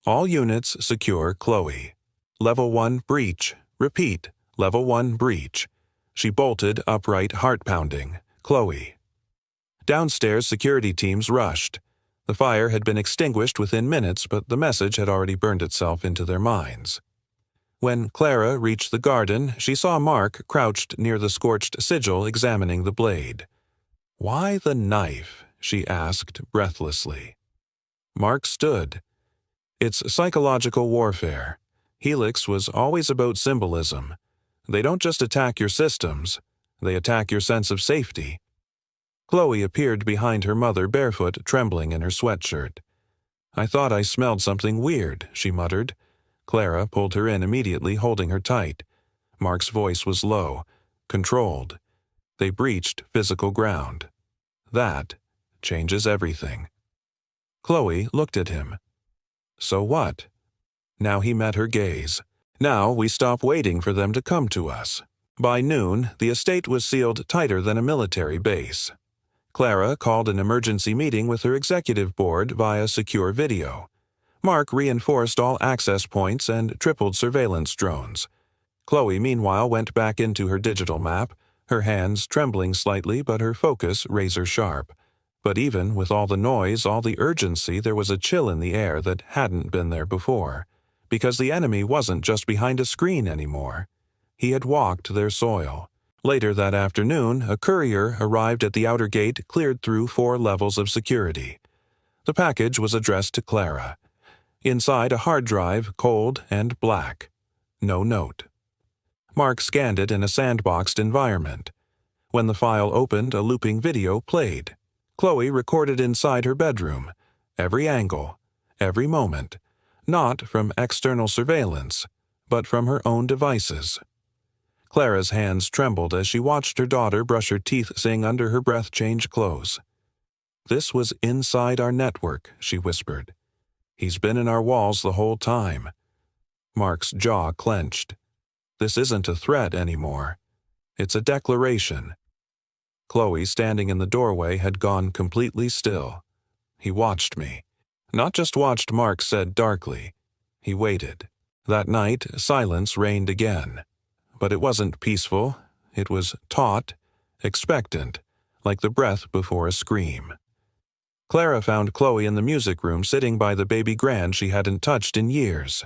All units secure Chloe. Level 1 breach. Repeat. Level 1 breach. She bolted, upright, heart pounding. Chloe. Downstairs, security teams rushed. The fire had been extinguished within minutes, but the message had already burned itself into their minds. When Clara reached the garden, she saw Mark crouched near the scorched sigil examining the blade. "Why the knife?" she asked breathlessly. Mark stood. "It's psychological warfare. Helix was always about symbolism. They don't just attack your systems, they attack your sense of safety." Chloe appeared behind her mother barefoot, trembling in her sweatshirt. "I thought I smelled something weird," she muttered. Clara pulled her in immediately, holding her tight. Mark's voice was low, controlled. They breached physical ground. That changes everything. Chloe looked at him. "So what?" Now he met her gaze. "Now we stop waiting for them to come to us." By noon, the estate was sealed tighter than a military base. Clara called an emergency meeting with her executive board via secure video. Mark reinforced all access points and tripled surveillance drones. Chloe, meanwhile, went back into her digital map, her hands trembling slightly but her focus razor-sharp. But even with all the noise, all the urgency, there was a chill in the air that hadn't been there before, because the enemy wasn't just behind a screen anymore. He had walked their soil. Later that afternoon, a courier arrived at the outer gate cleared through 4 levels of security. The package was addressed to Clara. Inside a hard drive, cold and black. No note. Mark scanned it in a sandboxed environment. When the file opened, a looping video played. Chloe recorded inside her bedroom. Every angle, every moment. Not from external surveillance, but from her own devices. Clara's hands trembled as she watched her daughter brush her teeth, saying under her breath, "Change clothes." "This was inside our network," she whispered. "He's been in our walls the whole time." Mark's jaw clenched. "This isn't a threat anymore. It's a declaration." Chloe, standing in the doorway, had gone completely still. "He watched me." "Not just watched," Mark said darkly. He waited. That night, silence reigned again. But it wasn't peaceful. It was taut, expectant, like the breath before a scream. Clara found Chloe in the music room, sitting by the baby grand she hadn't touched in years.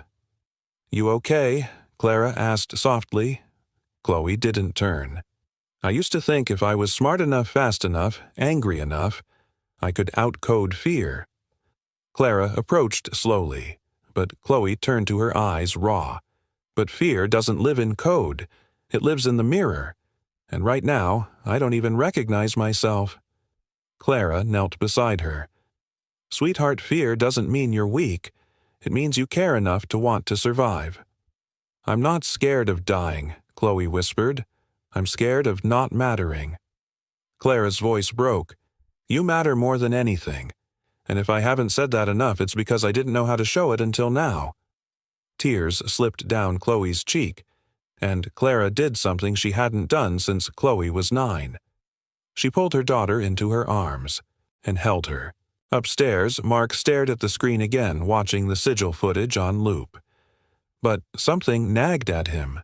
"You okay?" Clara asked softly. Chloe didn't turn. "I used to think if I was smart enough, fast enough, angry enough, I could outcode fear." Clara approached slowly, but Chloe turned to her eyes raw. "But fear doesn't live in code. It lives in the mirror. And right now, I don't even recognize myself." Clara knelt beside her. "Sweetheart, fear doesn't mean you're weak. It means you care enough to want to survive." "I'm not scared of dying," Chloe whispered. "I'm scared of not mattering." Clara's voice broke. "You matter more than anything. And if I haven't said that enough, it's because I didn't know how to show it until now." Tears slipped down Chloe's cheek, and Clara did something she hadn't done since Chloe was 9. She pulled her daughter into her arms and held her. Upstairs, Mark stared at the screen again, watching the sigil footage on loop. But something nagged at him.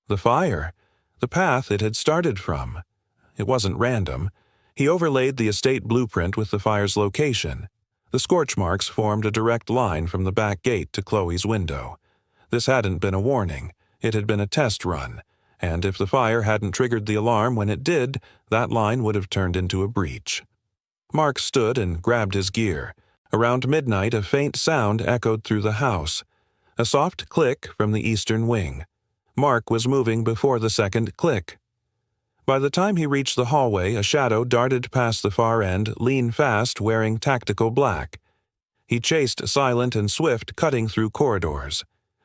The fire. The path it had started from. It wasn't random. He overlaid the estate blueprint with the fire's location. The scorch marks formed a direct line from the back gate to Chloe's window. This hadn't been a warning. It had been a test run. And if the fire hadn't triggered the alarm when it did, that line would have turned into a breach. Mark stood and grabbed his gear. Around midnight, a faint sound echoed through the house. A soft click from the eastern wing. Mark was moving before the second click. By the time he reached the hallway, a shadow darted past the far end, lean fast, wearing tactical black. He chased silent and swift, cutting through corridors.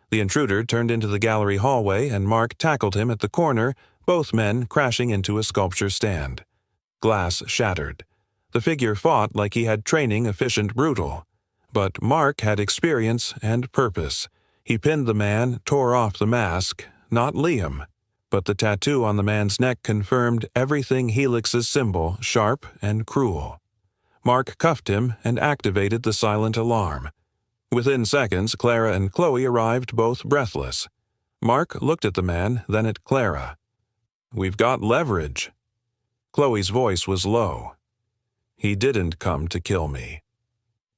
The intruder turned into the gallery hallway, and Mark tackled him at the corner, both men crashing into a sculpture stand. Glass shattered. The figure fought like he had training, efficient, brutal. But Mark had experience and purpose. He pinned the man, tore off the mask, not Liam. But the tattoo on the man's neck confirmed everything Helix's symbol, sharp and cruel. Mark cuffed him and activated the silent alarm. Within seconds, Clara and Chloe arrived, both breathless. Mark looked at the man, then at Clara. "We've got leverage." Chloe's voice was low. "He didn't come to kill me."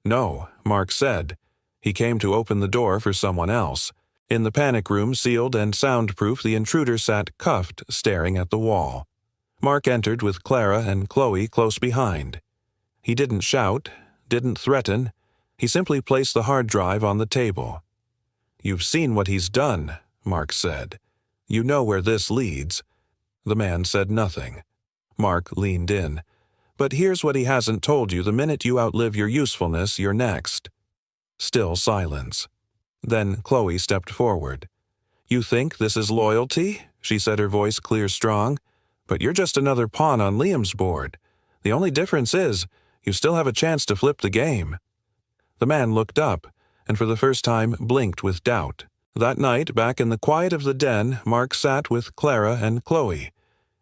No, Mark said. He came to open the door for someone else. In the panic room, sealed and soundproof, the intruder sat cuffed, staring at the wall. Mark entered with Clara and Chloe close behind. He didn't shout, didn't threaten. He simply placed the hard drive on the table. "You've seen what he's done," Mark said. "You know where this leads." The man said nothing. Mark leaned in. "But here's what he hasn't told you. The minute you outlive your usefulness, you're next." Still silence. Then Chloe stepped forward. "You think this is loyalty?" she said, her voice clear strong. "But you're just another pawn on Liam's board. The only difference is, you still have a chance to flip the game." The man looked up, and for the first time blinked with doubt. That night, back in the quiet of the den, Mark sat with Clara and Chloe.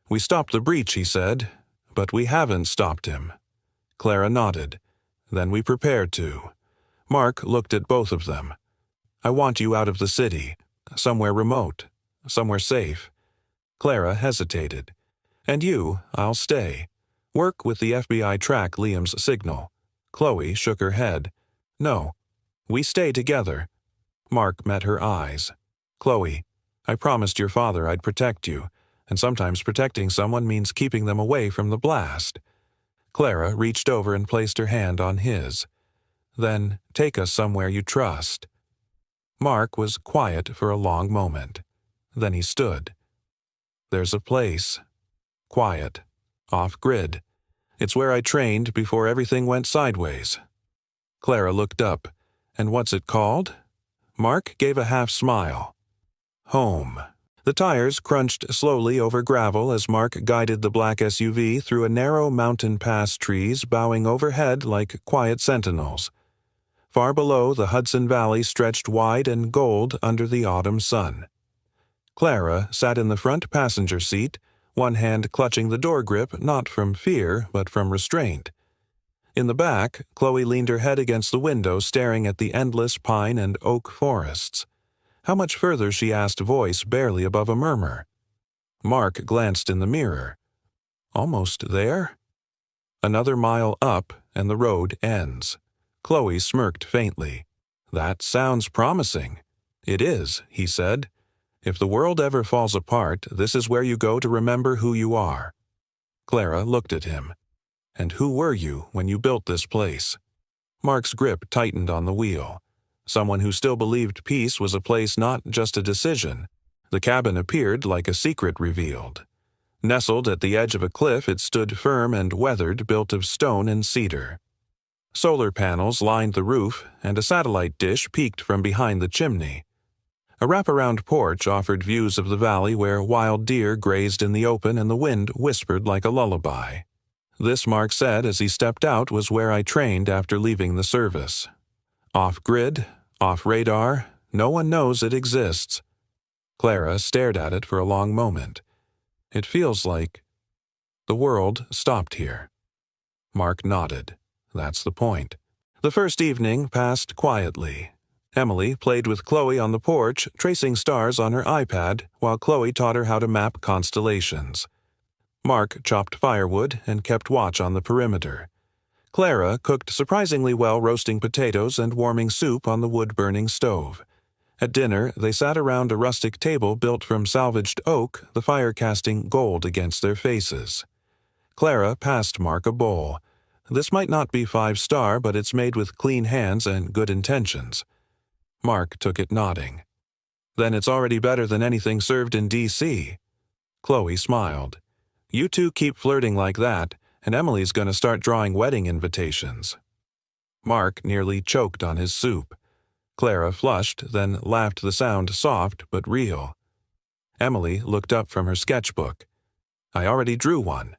"We stopped the breach," he said, "but we haven't stopped him." Clara nodded. "Then we prepared to." Mark looked at both of them. "I want you out of the city, somewhere remote, somewhere safe." Clara hesitated. "And you, I'll stay. Work with the FBI track Liam's signal." Chloe shook her head. "No, we stay together." Mark met her eyes. "Chloe, I promised your father I'd protect you, and sometimes protecting someone means keeping them away from the blast." Clara reached over and placed her hand on his. "Then take us somewhere you trust." Mark was quiet for a long moment. Then he stood. "There's a place. Quiet. Off-grid. It's where I trained before everything went sideways." Clara looked up. "And what's it called?" Mark gave a half-smile. "Home." The tires crunched slowly over gravel as Mark guided the black SUV through a narrow mountain past trees bowing overhead like quiet sentinels. Far below, the Hudson Valley stretched wide and gold under the autumn sun. Clara sat in the front passenger seat, one hand clutching the door grip not from fear but from restraint. In the back, Chloe leaned her head against the window staring at the endless pine and oak forests. How much further, she asked, voice barely above a murmur. Mark glanced in the mirror. "Almost there?" "Another mile up, and the road ends." Chloe smirked faintly. "That sounds promising." "It is," he said. "If the world ever falls apart, this is where you go to remember who you are." Clara looked at him. "And who were you when you built this place?" Mark's grip tightened on the wheel. Someone who still believed peace was a place, not just a decision. The cabin appeared like a secret revealed. Nestled at the edge of a cliff, it stood firm and weathered, built of stone and cedar. Solar panels lined the roof, and a satellite dish peeked from behind the chimney. A wraparound porch offered views of the valley where wild deer grazed in the open and the wind whispered like a lullaby. "This," Mark said as he stepped out, "was where I trained after leaving the service. Off-grid, off-radar, no one knows it exists." Clara stared at it for a long moment. "It feels like the world stopped here." Mark nodded. "That's the point." The first evening passed quietly. Emily played with Chloe on the porch, tracing stars on her iPad, while Chloe taught her how to map constellations. Mark chopped firewood and kept watch on the perimeter. Clara cooked surprisingly well, roasting potatoes and warming soup on the wood-burning stove. At dinner, they sat around a rustic table built from salvaged oak, the fire casting gold against their faces. Clara passed Mark a bowl. "This might not be 5-star, but it's made with clean hands and good intentions." Mark took it nodding. "Then it's already better than anything served in D.C. Chloe smiled. "You two keep flirting like that, and Emily's going to start drawing wedding invitations." Mark nearly choked on his soup. Clara flushed, then laughed, the sound soft but real. Emily looked up from her sketchbook. "I already drew one."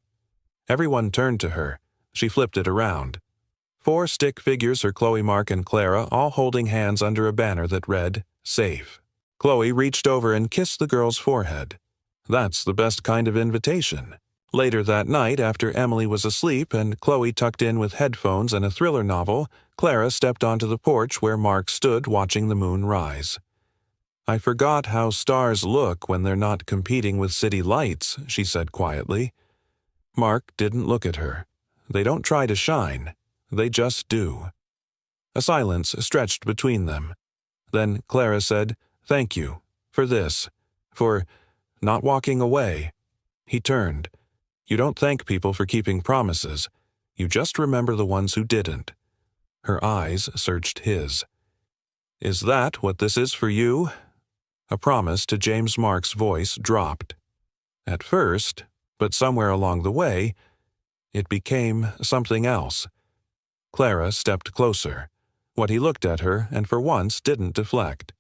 Everyone turned to her. She flipped it around. 4 stick figures, her Chloe, Mark, and Clara, all holding hands under a banner that read, "Safe." Chloe reached over and kissed the girl's forehead. "That's the best kind of invitation." Later that night, after Emily was asleep and Chloe tucked in with headphones and a thriller novel, Clara stepped onto the porch where Mark stood watching the moon rise. "I forgot how stars look when they're not competing with city lights," she said quietly. Mark didn't look at her. "They don't try to shine. They just do." A silence stretched between them. Then Clara said, "Thank you. For this. For not walking away." He turned. "You don't thank people for keeping promises. You just remember the ones who didn't." Her eyes searched his. "Is that what this is for you?" A promise to James Mark's voice dropped. At first, but somewhere along the way, it became something else. Clara stepped closer. What he looked at her and for once didn't deflect.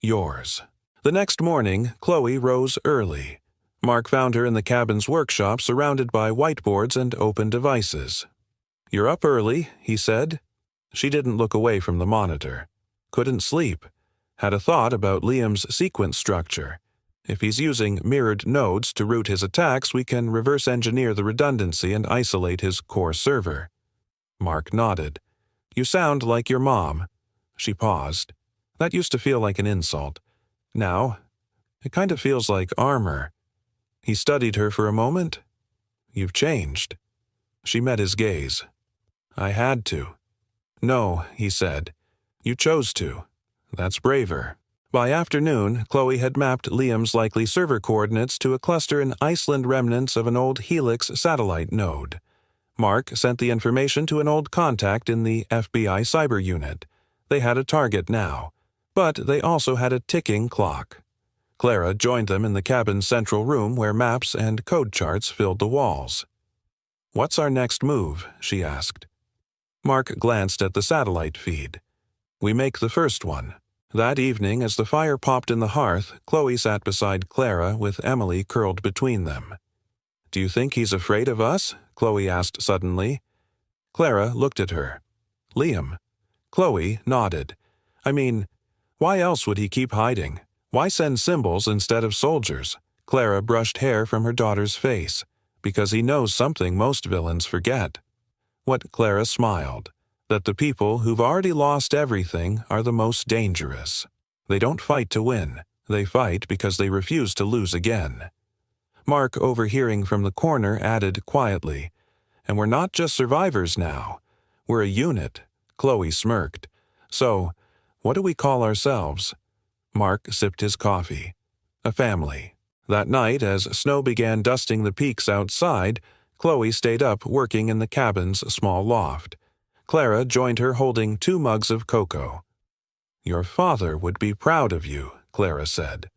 "Yours." The next morning, Chloe rose early. Mark found her in the cabin's workshop surrounded by whiteboards and open devices. "You're up early," he said. She didn't look away from the monitor. Couldn't sleep. Had a thought about Liam's sequence structure. If he's using mirrored nodes to route his attacks, we can reverse engineer the redundancy and isolate his core server. Mark nodded. "You sound like your mom." She paused. That used to feel like an insult. Now, it kind of feels like armor. He studied her for a moment. "You've changed." She met his gaze. "I had to." "No," he said. "You chose to. That's braver." By afternoon, Chloe had mapped Liam's likely server coordinates to a cluster in Iceland remnants of an old Helix satellite node. Mark sent the information to an old contact in the FBI cyber unit. They had a target now, but they also had a ticking clock. Clara joined them in the cabin's central room where maps and code charts filled the walls. "What's our next move?" she asked. Mark glanced at the satellite feed. "We make the first one." That evening, as the fire popped in the hearth, Chloe sat beside Clara with Emily curled between them. "Do you think he's afraid of us?" Chloe asked suddenly. Clara looked at her. "Liam." Chloe nodded. "I mean, why else would he keep hiding? Why send symbols instead of soldiers?" Clara brushed hair from her daughter's face. "Because he knows something most villains forget." What Clara smiled. That the people who've already lost everything are the most dangerous. They don't fight to win. They fight because they refuse to lose again. Mark, overhearing from the corner, added quietly, "And we're not just survivors now. We're a unit." Chloe smirked. "So, what do we call ourselves?" Mark sipped his coffee. "A family." That night, as snow began dusting the peaks outside, Chloe stayed up working in the cabin's small loft. Clara joined her holding 2 mugs of cocoa. "Your father would be proud of you," Clara said.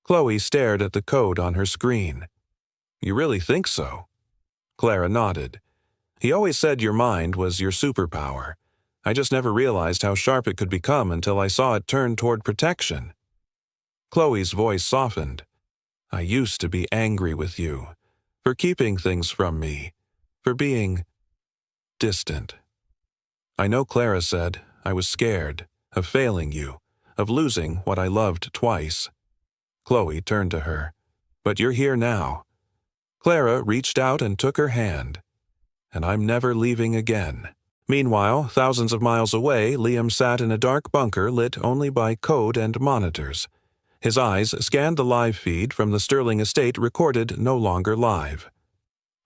Chloe stared at the code on her screen. "You really think so?" Clara nodded. "He always said your mind was your superpower. I just never realized how sharp it could become until I saw it turn toward protection." Chloe's voice softened. "I used to be angry with you, for keeping things from me, for being distant." "I know," Clara said. "I was scared, of failing you, of losing what I loved twice." Chloe turned to her. "But you're here now." Clara reached out and took her hand. "And I'm never leaving again." Meanwhile, thousands of miles away, Liam sat in a dark bunker lit only by code and monitors. His eyes scanned the live feed from the Sterling estate recorded no longer live.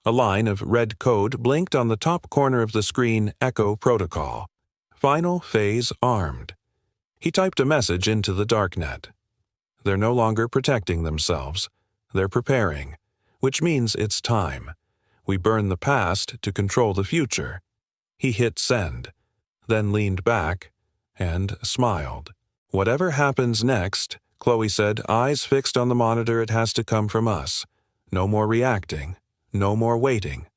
A line of red code blinked on the top corner of the screen, Echo Protocol. Final phase armed. He typed a message into the darknet. They're no longer protecting themselves. They're preparing, which means it's time. We burn the past to control the future. He hit send, then leaned back and smiled. "Whatever happens next," Chloe said, eyes fixed on the monitor, "it has to come from us. No more reacting. No more waiting."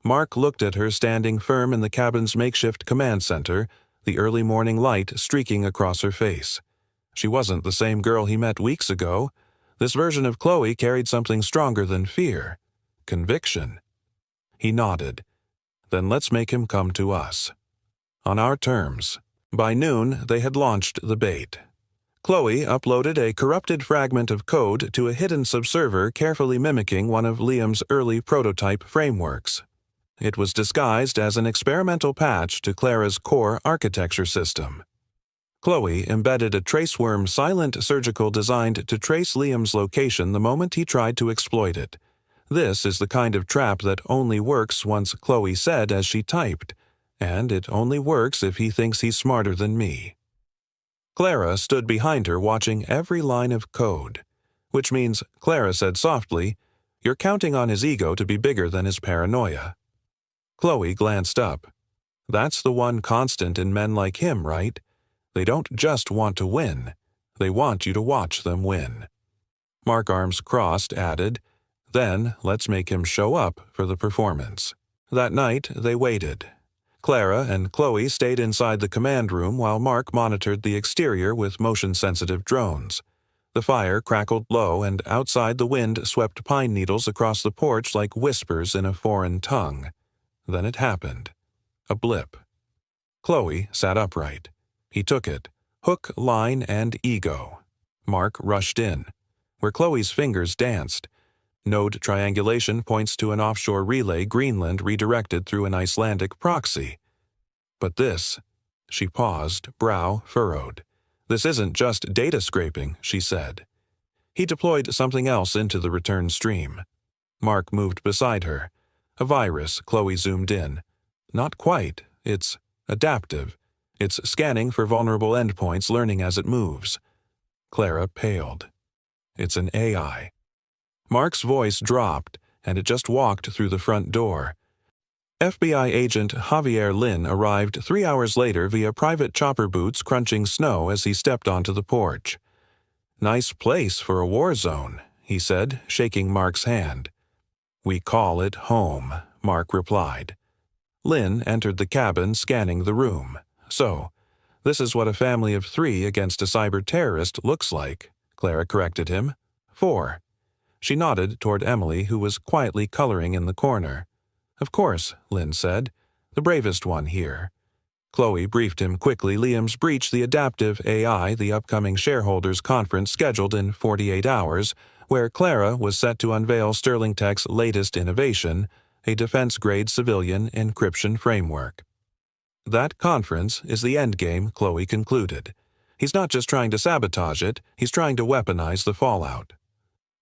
Mark looked at her standing firm in the cabin's makeshift command center, the early morning light streaking across her face. She wasn't the same girl he met weeks ago. This version of Chloe carried something stronger than fear. Conviction. He nodded. "Then let's make him come to us. On our terms." By noon, they had launched the bait. Chloe uploaded a corrupted fragment of code to a hidden subserver carefully mimicking one of Liam's early prototype frameworks. It was disguised as an experimental patch to Clara's core architecture system. Chloe embedded a traceworm silent surgical designed to trace Liam's location the moment he tried to exploit it. This is the kind of trap that only works once, Chloe said as she typed. And it only works if he thinks he's smarter than me." Clara stood behind her watching every line of code, which means, Clara said softly, "You're counting on his ego to be bigger than his paranoia." Chloe glanced up. "That's the one constant in men like him, right? They don't just want to win. They want you to watch them win." Mark, arms crossed, added, "Then let's make him show up for the performance." That night, they waited. Clara and Chloe stayed inside the command room while Mark monitored the exterior with motion-sensitive drones. The fire crackled low, and outside the wind swept pine needles across the porch like whispers in a foreign tongue. Then it happened. A blip. Chloe sat upright. He took it. Hook, line, and ego. Mark rushed in. Where Chloe's fingers danced. Node triangulation points to an offshore relay Greenland redirected through an Icelandic proxy. But this... She paused, brow furrowed. "This isn't just data scraping," she said. He deployed something else into the return stream. Mark moved beside her. A virus, Chloe zoomed in. Not quite. It's adaptive. It's scanning for vulnerable endpoints, learning as it moves. Clara paled. "It's an AI." Mark's voice dropped, and it just walked through the front door. FBI agent Javier Lin arrived 3 hours later via private chopper boots crunching snow as he stepped onto the porch. "Nice place for a war zone," he said, shaking Mark's hand. "We call it home," Mark replied. Lin entered the cabin, scanning the room. "So, this is what a family of 3 against a cyber-terrorist looks like," Clara corrected him. 4. She nodded toward Emily, who was quietly coloring in the corner. "Of course," Lin said. "The bravest one here." Chloe briefed him quickly. Liam's breached the adaptive AI, the upcoming shareholders conference scheduled in 48 hours, where Clara was set to unveil Sterling Tech's latest innovation, a defense-grade civilian encryption framework. "That conference is the endgame," Chloe concluded. "He's not just trying to sabotage it, he's trying to weaponize the fallout."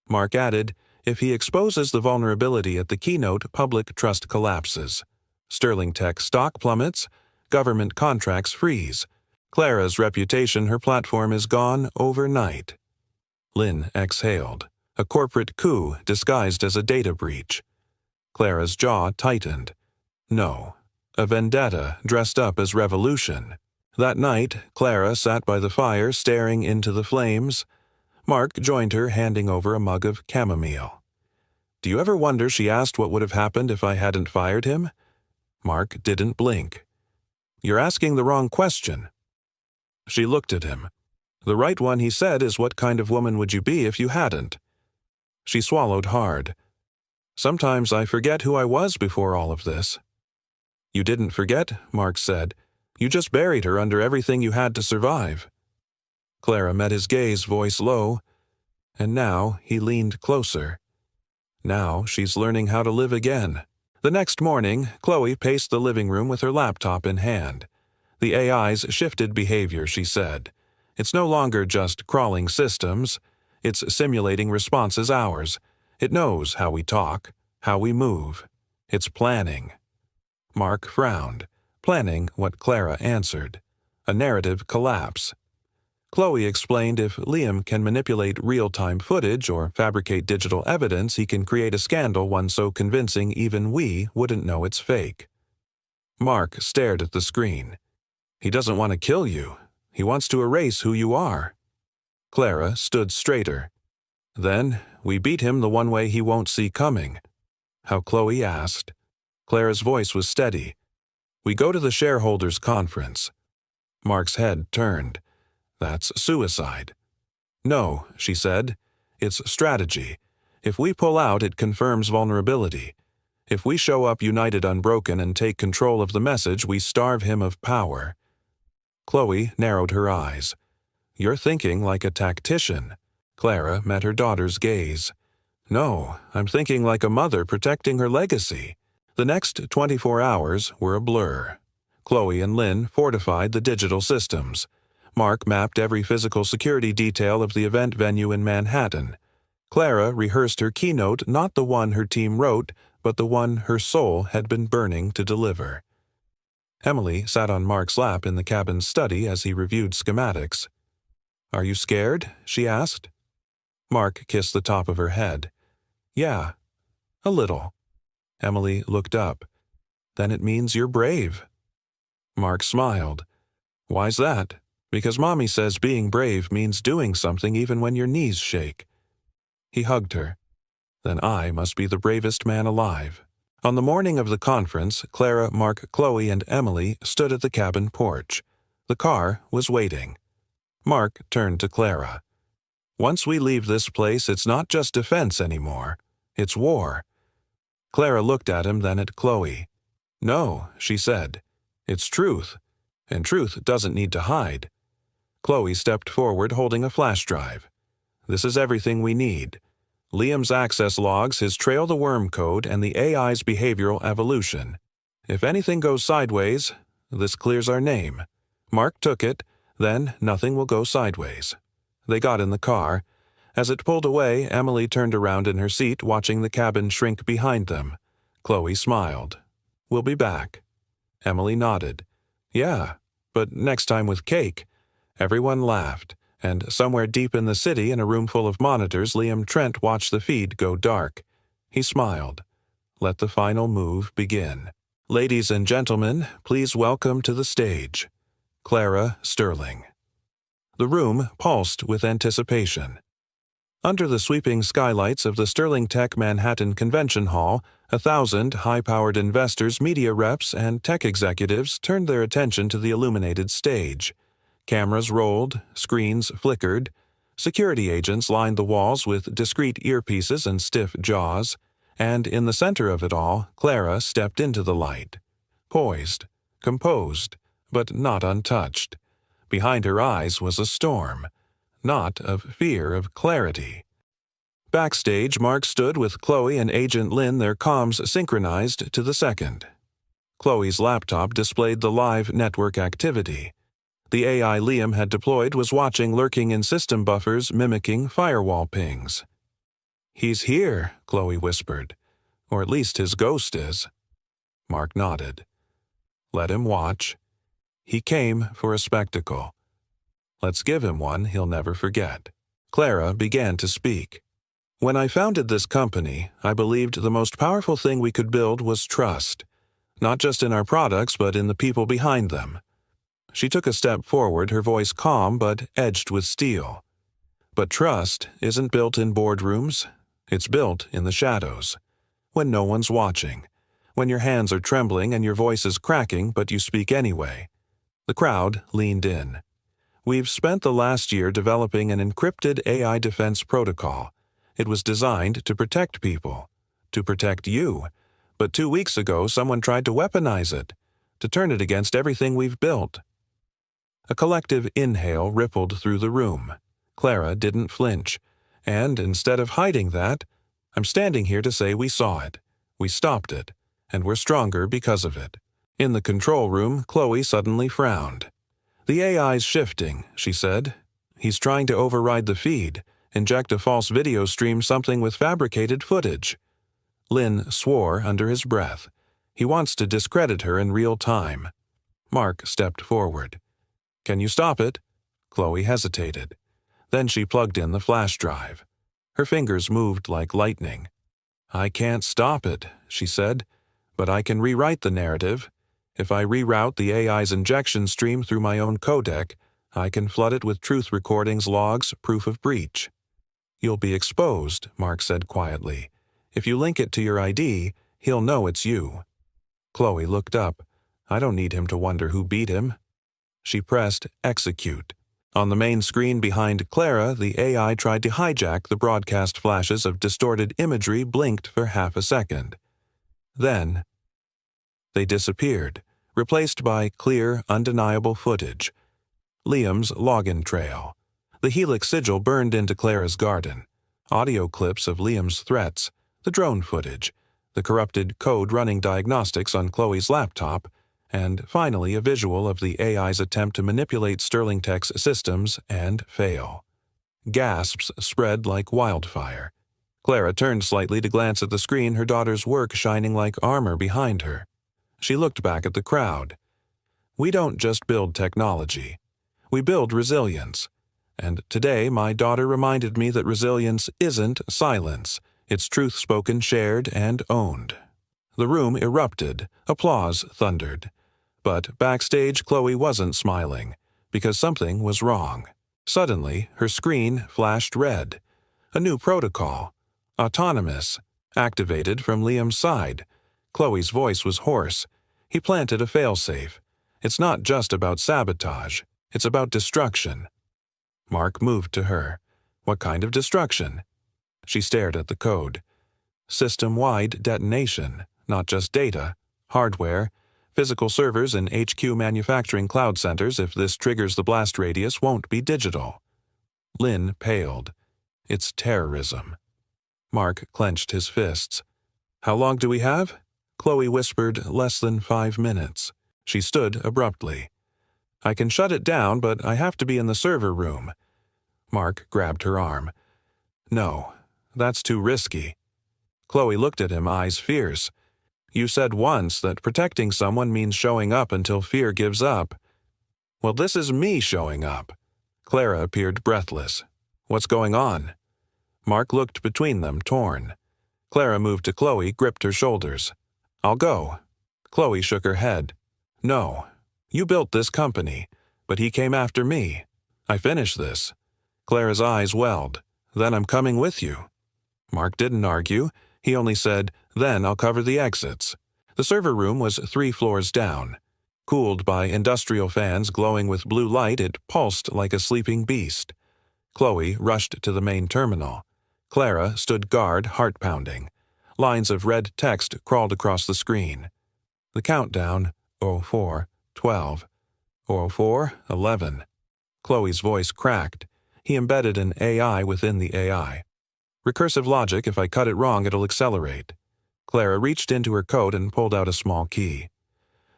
Mark added, "If he exposes the vulnerability at the keynote, public trust collapses. Sterling Tech stock plummets, government contracts freeze. Clara's reputation, her platform is gone overnight." Lin exhaled. A corporate coup disguised as a data breach. Clara's jaw tightened. No. A vendetta dressed up as revolution. That night, Clara sat by the fire staring into the flames. Mark joined her, handing over a mug of chamomile. "Do you ever wonder," she asked, "what would have happened if I hadn't fired him?" Mark didn't blink. "You're asking the wrong question." She looked at him. "The right one," he said, "is what kind of woman would you be if you hadn't?" She swallowed hard. "Sometimes I forget who I was before all of this." "You didn't forget," Mark said. "You just buried her under everything you had to survive." Clara met his gaze, voice low. And now he leaned closer. Now she's learning how to live again. The next morning, Chloe paced the living room with her laptop in hand. The AI's shifted behavior, she said. It's no longer just crawling systems. It's simulating responses ours. It knows how we talk, how we move. It's planning. Mark frowned, planning what Clara answered. A narrative collapse. Chloe explained if Liam can manipulate real-time footage or fabricate digital evidence, he can create a scandal one so convincing even we wouldn't know it's fake. Mark stared at the screen. He doesn't want to kill you. He wants to erase who you are. Clara stood straighter. Then, we beat him the one way he won't see coming. How, Chloe asked. Clara's voice was steady. We go to the shareholders' conference. Mark's head turned. That's suicide. No, she said. It's strategy. If we pull out, it confirms vulnerability. If we show up united unbroken and take control of the message, we starve him of power. Chloe narrowed her eyes. You're thinking like a tactician. Clara met her daughter's gaze. No, I'm thinking like a mother protecting her legacy. The next 24 hours were a blur. Chloe and Lynn fortified the digital systems. Mark mapped every physical security detail of the event venue in Manhattan. Clara rehearsed her keynote, not the one her team wrote, but the one her soul had been burning to deliver. Emily sat on Mark's lap in the cabin's study as he reviewed schematics. "Are you scared?" she asked. Mark kissed the top of her head. "Yeah, a little." Emily looked up. "Then it means you're brave." Mark smiled. "Why's that?" "Because Mommy says being brave means doing something even when your knees shake." He hugged her. "Then I must be the bravest man alive." On the morning of the conference, Clara, Mark, Chloe, and Emily stood at the cabin porch. The car was waiting. Mark turned to Clara. "Once we leave this place, it's not just defense anymore. It's war." Clara looked at him, then at Chloe. "No," she said. "It's truth. And truth doesn't need to hide." Chloe stepped forward holding a flash drive. "This is everything we need. Liam's access logs, his Trail the Worm code, and the AI's behavioral evolution. If anything goes sideways, this clears our name." Mark took it, then nothing will go sideways. They got in the car. As it pulled away, Emily turned around in her seat, watching the cabin shrink behind them. Chloe smiled. "We'll be back." Emily nodded. "Yeah, but next time with cake." Everyone laughed. And somewhere deep in the city, in a room full of monitors, Liam Trent watched the feed go dark. He smiled. Let the final move begin. "Ladies and gentlemen, please welcome to the stage Clara Sterling." The room pulsed with anticipation. Under the sweeping skylights of the Sterling Tech Manhattan Convention Hall, 1,000 high-powered investors, media reps, and tech executives turned their attention to the illuminated stage. Cameras rolled, screens flickered. Security agents lined the walls with discreet earpieces and stiff jaws. And in the center of it all, Clara stepped into the light. Poised, composed, but not untouched. Behind her eyes was a storm. Not of fear, of clarity. Backstage, Mark stood with Chloe and Agent Lynn, their comms synchronized to the second. Chloe's laptop displayed the live network activity. The AI Liam had deployed was watching, lurking in system buffers, mimicking firewall pings. "He's here," Chloe whispered. "Or at least his ghost is." Mark nodded. "Let him watch. He came for a spectacle. Let's give him one he'll never forget." Clara began to speak. "When I founded this company, I believed the most powerful thing we could build was trust. Not just in our products, but in the people behind them." She took a step forward, her voice calm but edged with steel. "But trust isn't built in boardrooms. It's built in the shadows. When no one's watching. When your hands are trembling and your voice is cracking, but you speak anyway." The crowd leaned in. "We've spent the last year developing an encrypted AI defense protocol. It was designed to protect people. To protect you. But 2 weeks ago, someone tried to weaponize it. To turn it against everything we've built." A collective inhale rippled through the room. Clara didn't flinch. "And instead of hiding that, I'm standing here to say we saw it. We stopped it. And we're stronger because of it." In the control room, Chloe suddenly frowned. "The AI's shifting," she said. "He's trying to override the feed, inject a false video stream, something with fabricated footage." Lynn swore under his breath. "He wants to discredit her in real time." Mark stepped forward. "Can you stop it?" Chloe hesitated. Then she plugged in the flash drive. Her fingers moved like lightning. "I can't stop it," she said, "but I can rewrite the narrative. If I reroute the AI's injection stream through my own codec, I can flood it with truth recordings, logs, proof of breach." "You'll be exposed," Mark said quietly. "If you link it to your ID, he'll know it's you." Chloe looked up. "I don't need him to wonder who beat him." She pressed execute. On the main screen behind Clara, the AI tried to hijack the broadcast. Flashes of distorted imagery blinked for half a second. Then they disappeared, replaced by clear, undeniable footage. Liam's login trail. The helix sigil burned into Clara's garden. Audio clips of Liam's threats, the drone footage, the corrupted code running diagnostics on Chloe's laptop, and finally a visual of the AI's attempt to manipulate Sterling Tech's systems and fail. Gasps spread like wildfire. Clara turned slightly to glance at the screen, her daughter's work shining like armor behind her. She looked back at the crowd. We don't just build technology. We build resilience. And today my daughter reminded me that resilience isn't silence. It's truth spoken, shared, and owned. The room erupted. Applause thundered. But backstage, Chloe wasn't smiling, because something was wrong. Suddenly, her screen flashed red. A new protocol. Autonomous. Activated from Liam's side. Chloe's voice was hoarse. He planted a failsafe. It's not just about sabotage. It's about destruction. Mark moved to her. What kind of destruction? She stared at the code. System-wide detonation, not just data, hardware, physical servers in HQ manufacturing cloud centers. If this triggers the blast radius, won't be digital. Lynn paled. It's terrorism. Mark clenched his fists. How long do we have? Chloe whispered, less than 5 minutes. She stood abruptly. I can shut it down, but I have to be in the server room. Mark grabbed her arm. No, that's too risky. Chloe looked at him, eyes fierce. You said once that protecting someone means showing up until fear gives up. Well, this is me showing up. Clara appeared breathless. What's going on? Mark looked between them, torn. Clara moved to Chloe, gripped her shoulders. I'll go. Chloe shook her head. No. You built this company, but he came after me. I finished this. Clara's eyes welled. Then I'm coming with you. Mark didn't argue. He only said, then I'll cover the exits. The server room was 3 floors down. Cooled by industrial fans glowing with blue light, it pulsed like a sleeping beast. Chloe rushed to the main terminal. Clara stood guard, heart pounding. Lines of red text crawled across the screen. The countdown, 04, 12, 04, 11. Chloe's voice cracked. He embedded an AI within the AI. Recursive logic, if I cut it wrong, it'll accelerate. Clara reached into her coat and pulled out a small key.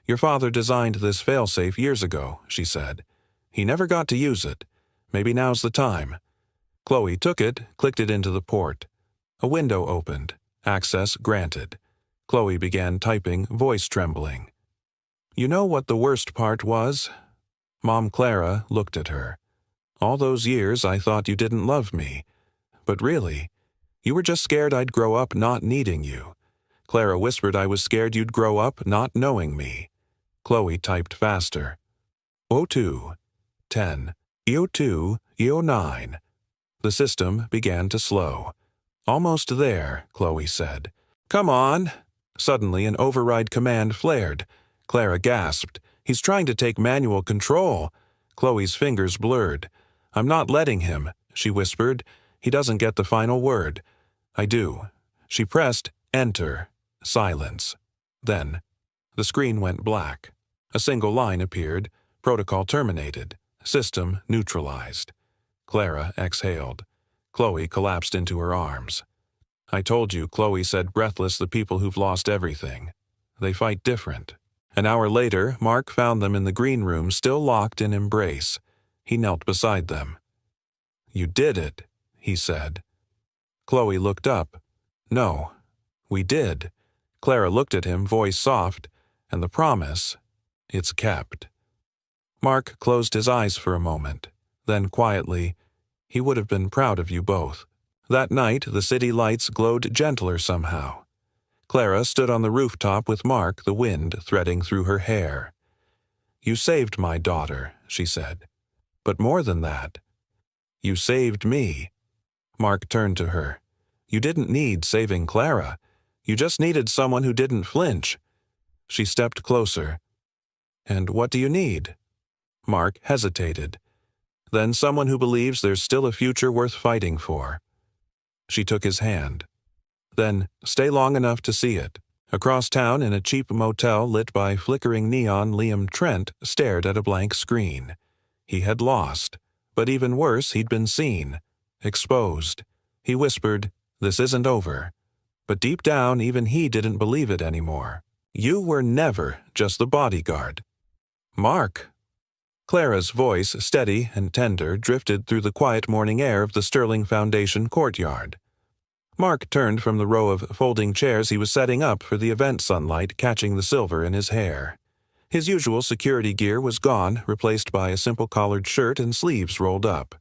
Your father designed this failsafe years ago, she said. He never got to use it. Maybe now's the time. Chloe took it, clicked it into the port. A window opened. Access granted. Chloe began typing, voice trembling. You know what the worst part was? Mom Clara looked at her. All those years I thought you didn't love me. But really, you were just scared I'd grow up not needing you. Clara whispered I was scared you'd grow up not knowing me. Chloe typed faster. O2, 10, EO2, EO9. The system began to slow. Almost there, Chloe said. Come on. Suddenly an override command flared. Clara gasped. He's trying to take manual control. Chloe's fingers blurred. I'm not letting him, she whispered. He doesn't get the final word. I do. She pressed Enter. Silence. Then, the screen went black. A single line appeared. Protocol terminated. System neutralized. Clara exhaled. Chloe collapsed into her arms. I told you, Chloe said, breathless, the people who've lost everything. They fight different. An hour later, Mark found them in the green room, still locked in embrace. He knelt beside them. You did it, he said. Chloe looked up. No, we did. Clara looked at him, voice soft, and the promise, it's kept. Mark closed his eyes for a moment. Then quietly, he would have been proud of you both. That night, the city lights glowed gentler somehow. Clara stood on the rooftop with Mark, the wind threading through her hair. You saved my daughter, she said. But more than that, you saved me. Mark turned to her. You didn't need saving Clara. You just needed someone who didn't flinch. She stepped closer. And what do you need? Mark hesitated. Then someone who believes there's still a future worth fighting for. She took his hand. Then, stay long enough to see it. Across town, in a cheap motel lit by flickering neon, Liam Trent stared at a blank screen. He had lost. But even worse, he'd been seen. Exposed. He whispered, this isn't over. But deep down, even he didn't believe it anymore. You were never just the bodyguard. Mark. Clara's voice, steady and tender, drifted through the quiet morning air of the Sterling Foundation courtyard. Mark turned from the row of folding chairs he was setting up for the event sunlight catching the silver in his hair. His usual security gear was gone, replaced by a simple collared shirt and sleeves rolled up.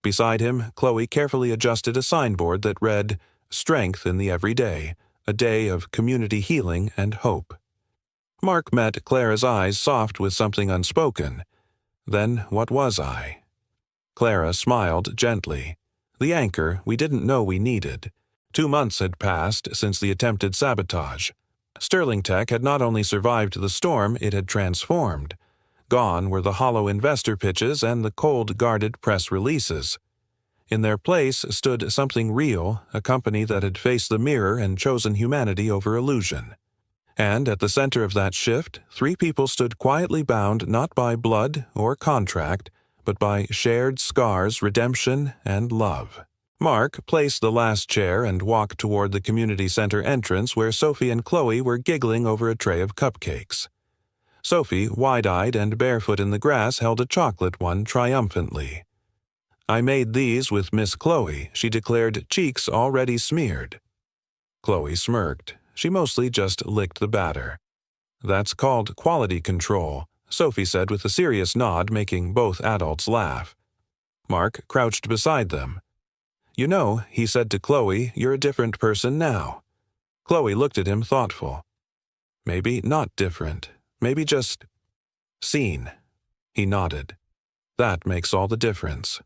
Beside him, Chloe carefully adjusted a signboard that read, "Strength in the Everyday, a day of community healing and hope." Mark met Clara's eyes soft with something unspoken. Then what was I? Clara smiled gently. The anchor we didn't know we needed. 2 months had passed since the attempted sabotage. Sterling Tech had not only survived the storm, it had transformed. Gone were the hollow investor pitches and the cold, guarded press releases. In their place stood something real, a company that had faced the mirror and chosen humanity over illusion. And at the center of that shift, 3 people stood quietly bound not by blood or contract, but by shared scars, redemption, and love. Mark placed the last chair and walked toward the community center entrance where Sophie and Chloe were giggling over a tray of cupcakes. Sophie, wide-eyed and barefoot in the grass, held a chocolate one triumphantly. "I made these with Miss Chloe," she declared, cheeks already smeared. Chloe smirked. She mostly just licked the batter. "That's called quality control," Sophie said with a serious nod, making both adults laugh. Mark crouched beside them. "You know," he said to Chloe, "you're a different person now." Chloe looked at him thoughtful. "Maybe not different. Maybe just seen." He nodded. "That makes all the difference."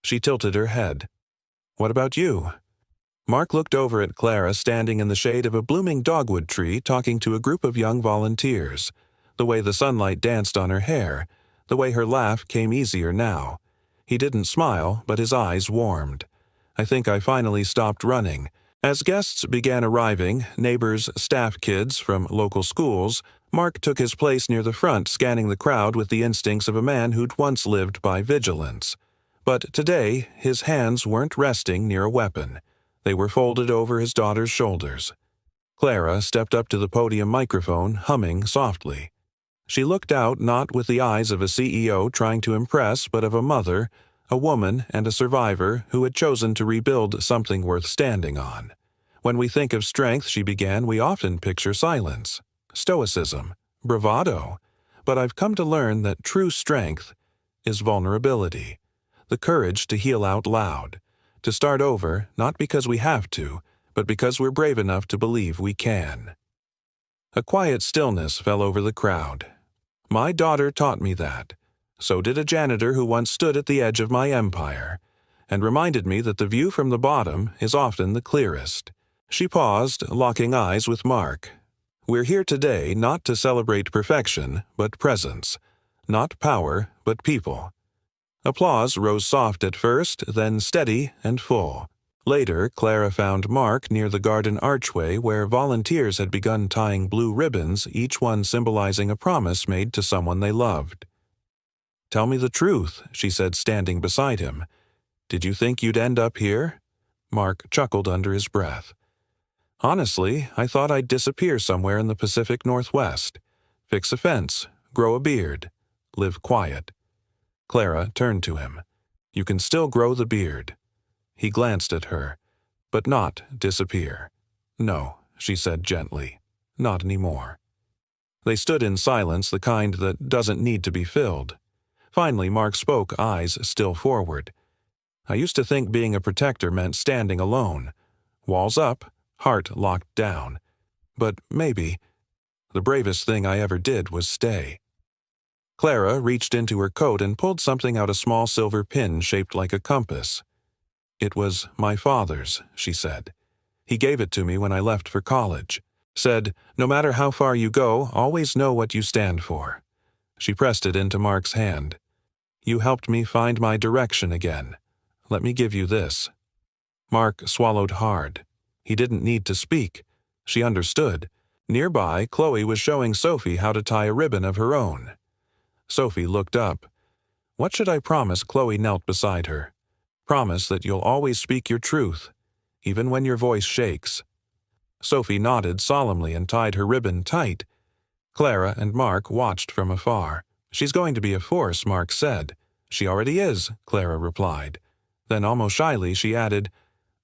She tilted her head. "What about you?" Mark looked over at Clara standing in the shade of a blooming dogwood tree talking to a group of young volunteers. The way the sunlight danced on her hair, the way her laugh came easier now. He didn't smile, but his eyes warmed. I think I finally stopped running. As guests began arriving, neighbors, staff kids from local schools, Mark took his place near the front, scanning the crowd with the instincts of a man who'd once lived by vigilance. But today, his hands weren't resting near a weapon. They were folded over his daughter's shoulders. Clara stepped up to the podium microphone, humming softly. She looked out not with the eyes of a CEO trying to impress, but of a mother, a woman, and a survivor who had chosen to rebuild something worth standing on. "When we think of strength," she began, "we often picture silence, stoicism, bravado. But I've come to learn that true strength is vulnerability, the courage to heal out loud, to start over, not because we have to, but because we're brave enough to believe we can." A quiet stillness fell over the crowd. My daughter taught me that. So did a janitor who once stood at the edge of my empire, and reminded me that the view from the bottom is often the clearest. She paused, locking eyes with Mark. "We're here today not to celebrate perfection, but presence. Not power, but people." Applause rose soft at first, then steady and full. Later, Clara found Mark near the garden archway where volunteers had begun tying blue ribbons, each one symbolizing a promise made to someone they loved. "Tell me the truth," she said, standing beside him. "Did you think you'd end up here?" Mark chuckled under his breath. "Honestly, I thought I'd disappear somewhere in the Pacific Northwest. Fix a fence, grow a beard, live quiet." Clara turned to him. "You can still grow the beard." He glanced at her. "But not disappear." "No," she said gently. "Not anymore." They stood in silence, the kind that doesn't need to be filled. Finally, Mark spoke, eyes still forward. "I used to think being a protector meant standing alone. Walls up, heart locked down. But maybe the bravest thing I ever did was stay." Clara reached into her coat and pulled something out, a small silver pin shaped like a compass. "It was my father's," she said. "He gave it to me when I left for college. Said, no matter how far you go, always know what you stand for." She pressed it into Mark's hand. "You helped me find my direction again. Let me give you this." Mark swallowed hard. He didn't need to speak. She understood. Nearby, Chloe was showing Sophie how to tie a ribbon of her own. Sophie looked up. "What should I promise?" Chloe knelt beside her. "Promise that you'll always speak your truth, even when your voice shakes." Sophie nodded solemnly and tied her ribbon tight. Clara and Mark watched from afar. "She's going to be a force," Mark said. "She already is," Clara replied. Then almost shyly she added,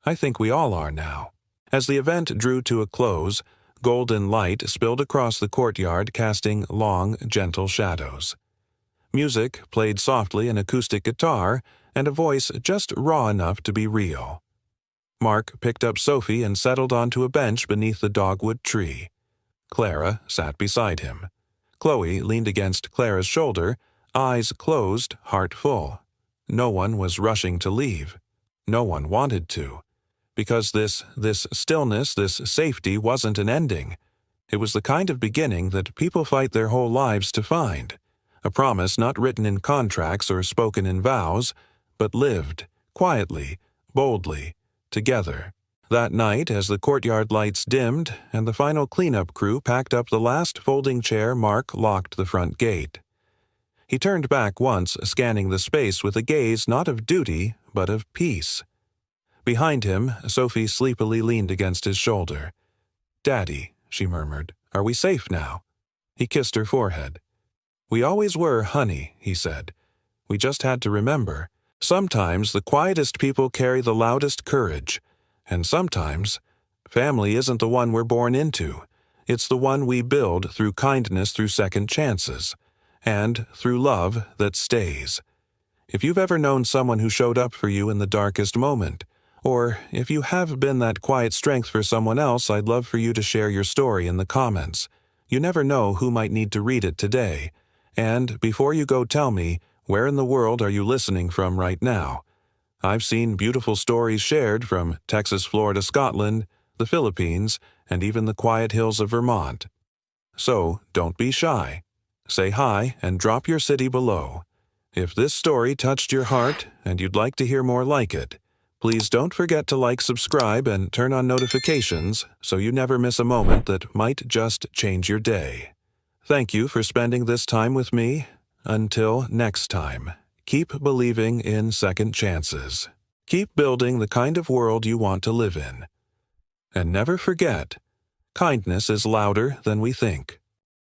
"I think we all are now." As the event drew to a close, Golden light spilled across the courtyard, casting long, gentle shadows. Music played softly, an acoustic guitar, and a voice just raw enough to be real. Mark picked up Sophie and settled onto a bench beneath the dogwood tree. Clara sat beside him. Chloe leaned against Clara's shoulder, eyes closed, heart full. No one was rushing to leave. No one wanted to. Because this stillness, this safety wasn't an ending. It was the kind of beginning that people fight their whole lives to find. A promise not written in contracts or spoken in vows, but lived, quietly, boldly, together. That night, as the courtyard lights dimmed and the final cleanup crew packed up the last folding chair, Mark locked the front gate. He turned back once, scanning the space with a gaze not of duty, but of peace. Behind him, Sophie sleepily leaned against his shoulder. "Daddy," she murmured, "are we safe now?" He kissed her forehead. "We always were, honey," he said. "We just had to remember. Sometimes the quietest people carry the loudest courage. And sometimes, family isn't the one we're born into. It's the one we build through kindness, through second chances, and through love that stays. If you've ever known someone who showed up for you in the darkest moment, or if you have been that quiet strength for someone else, I'd love for you to share your story in the comments. You never know who might need to read it today. And before you go, tell me, where in the world are you listening from right now? I've seen beautiful stories shared from Texas, Florida, Scotland, the Philippines, and even the quiet hills of Vermont. So, don't be shy. Say hi and drop your city below. If this story touched your heart and you'd like to hear more like it, please don't forget to like, subscribe, and turn on notifications so you never miss a moment that might just change your day. Thank you for spending this time with me. Until next time, keep believing in second chances. Keep building the kind of world you want to live in. And never forget, kindness is louder than we think.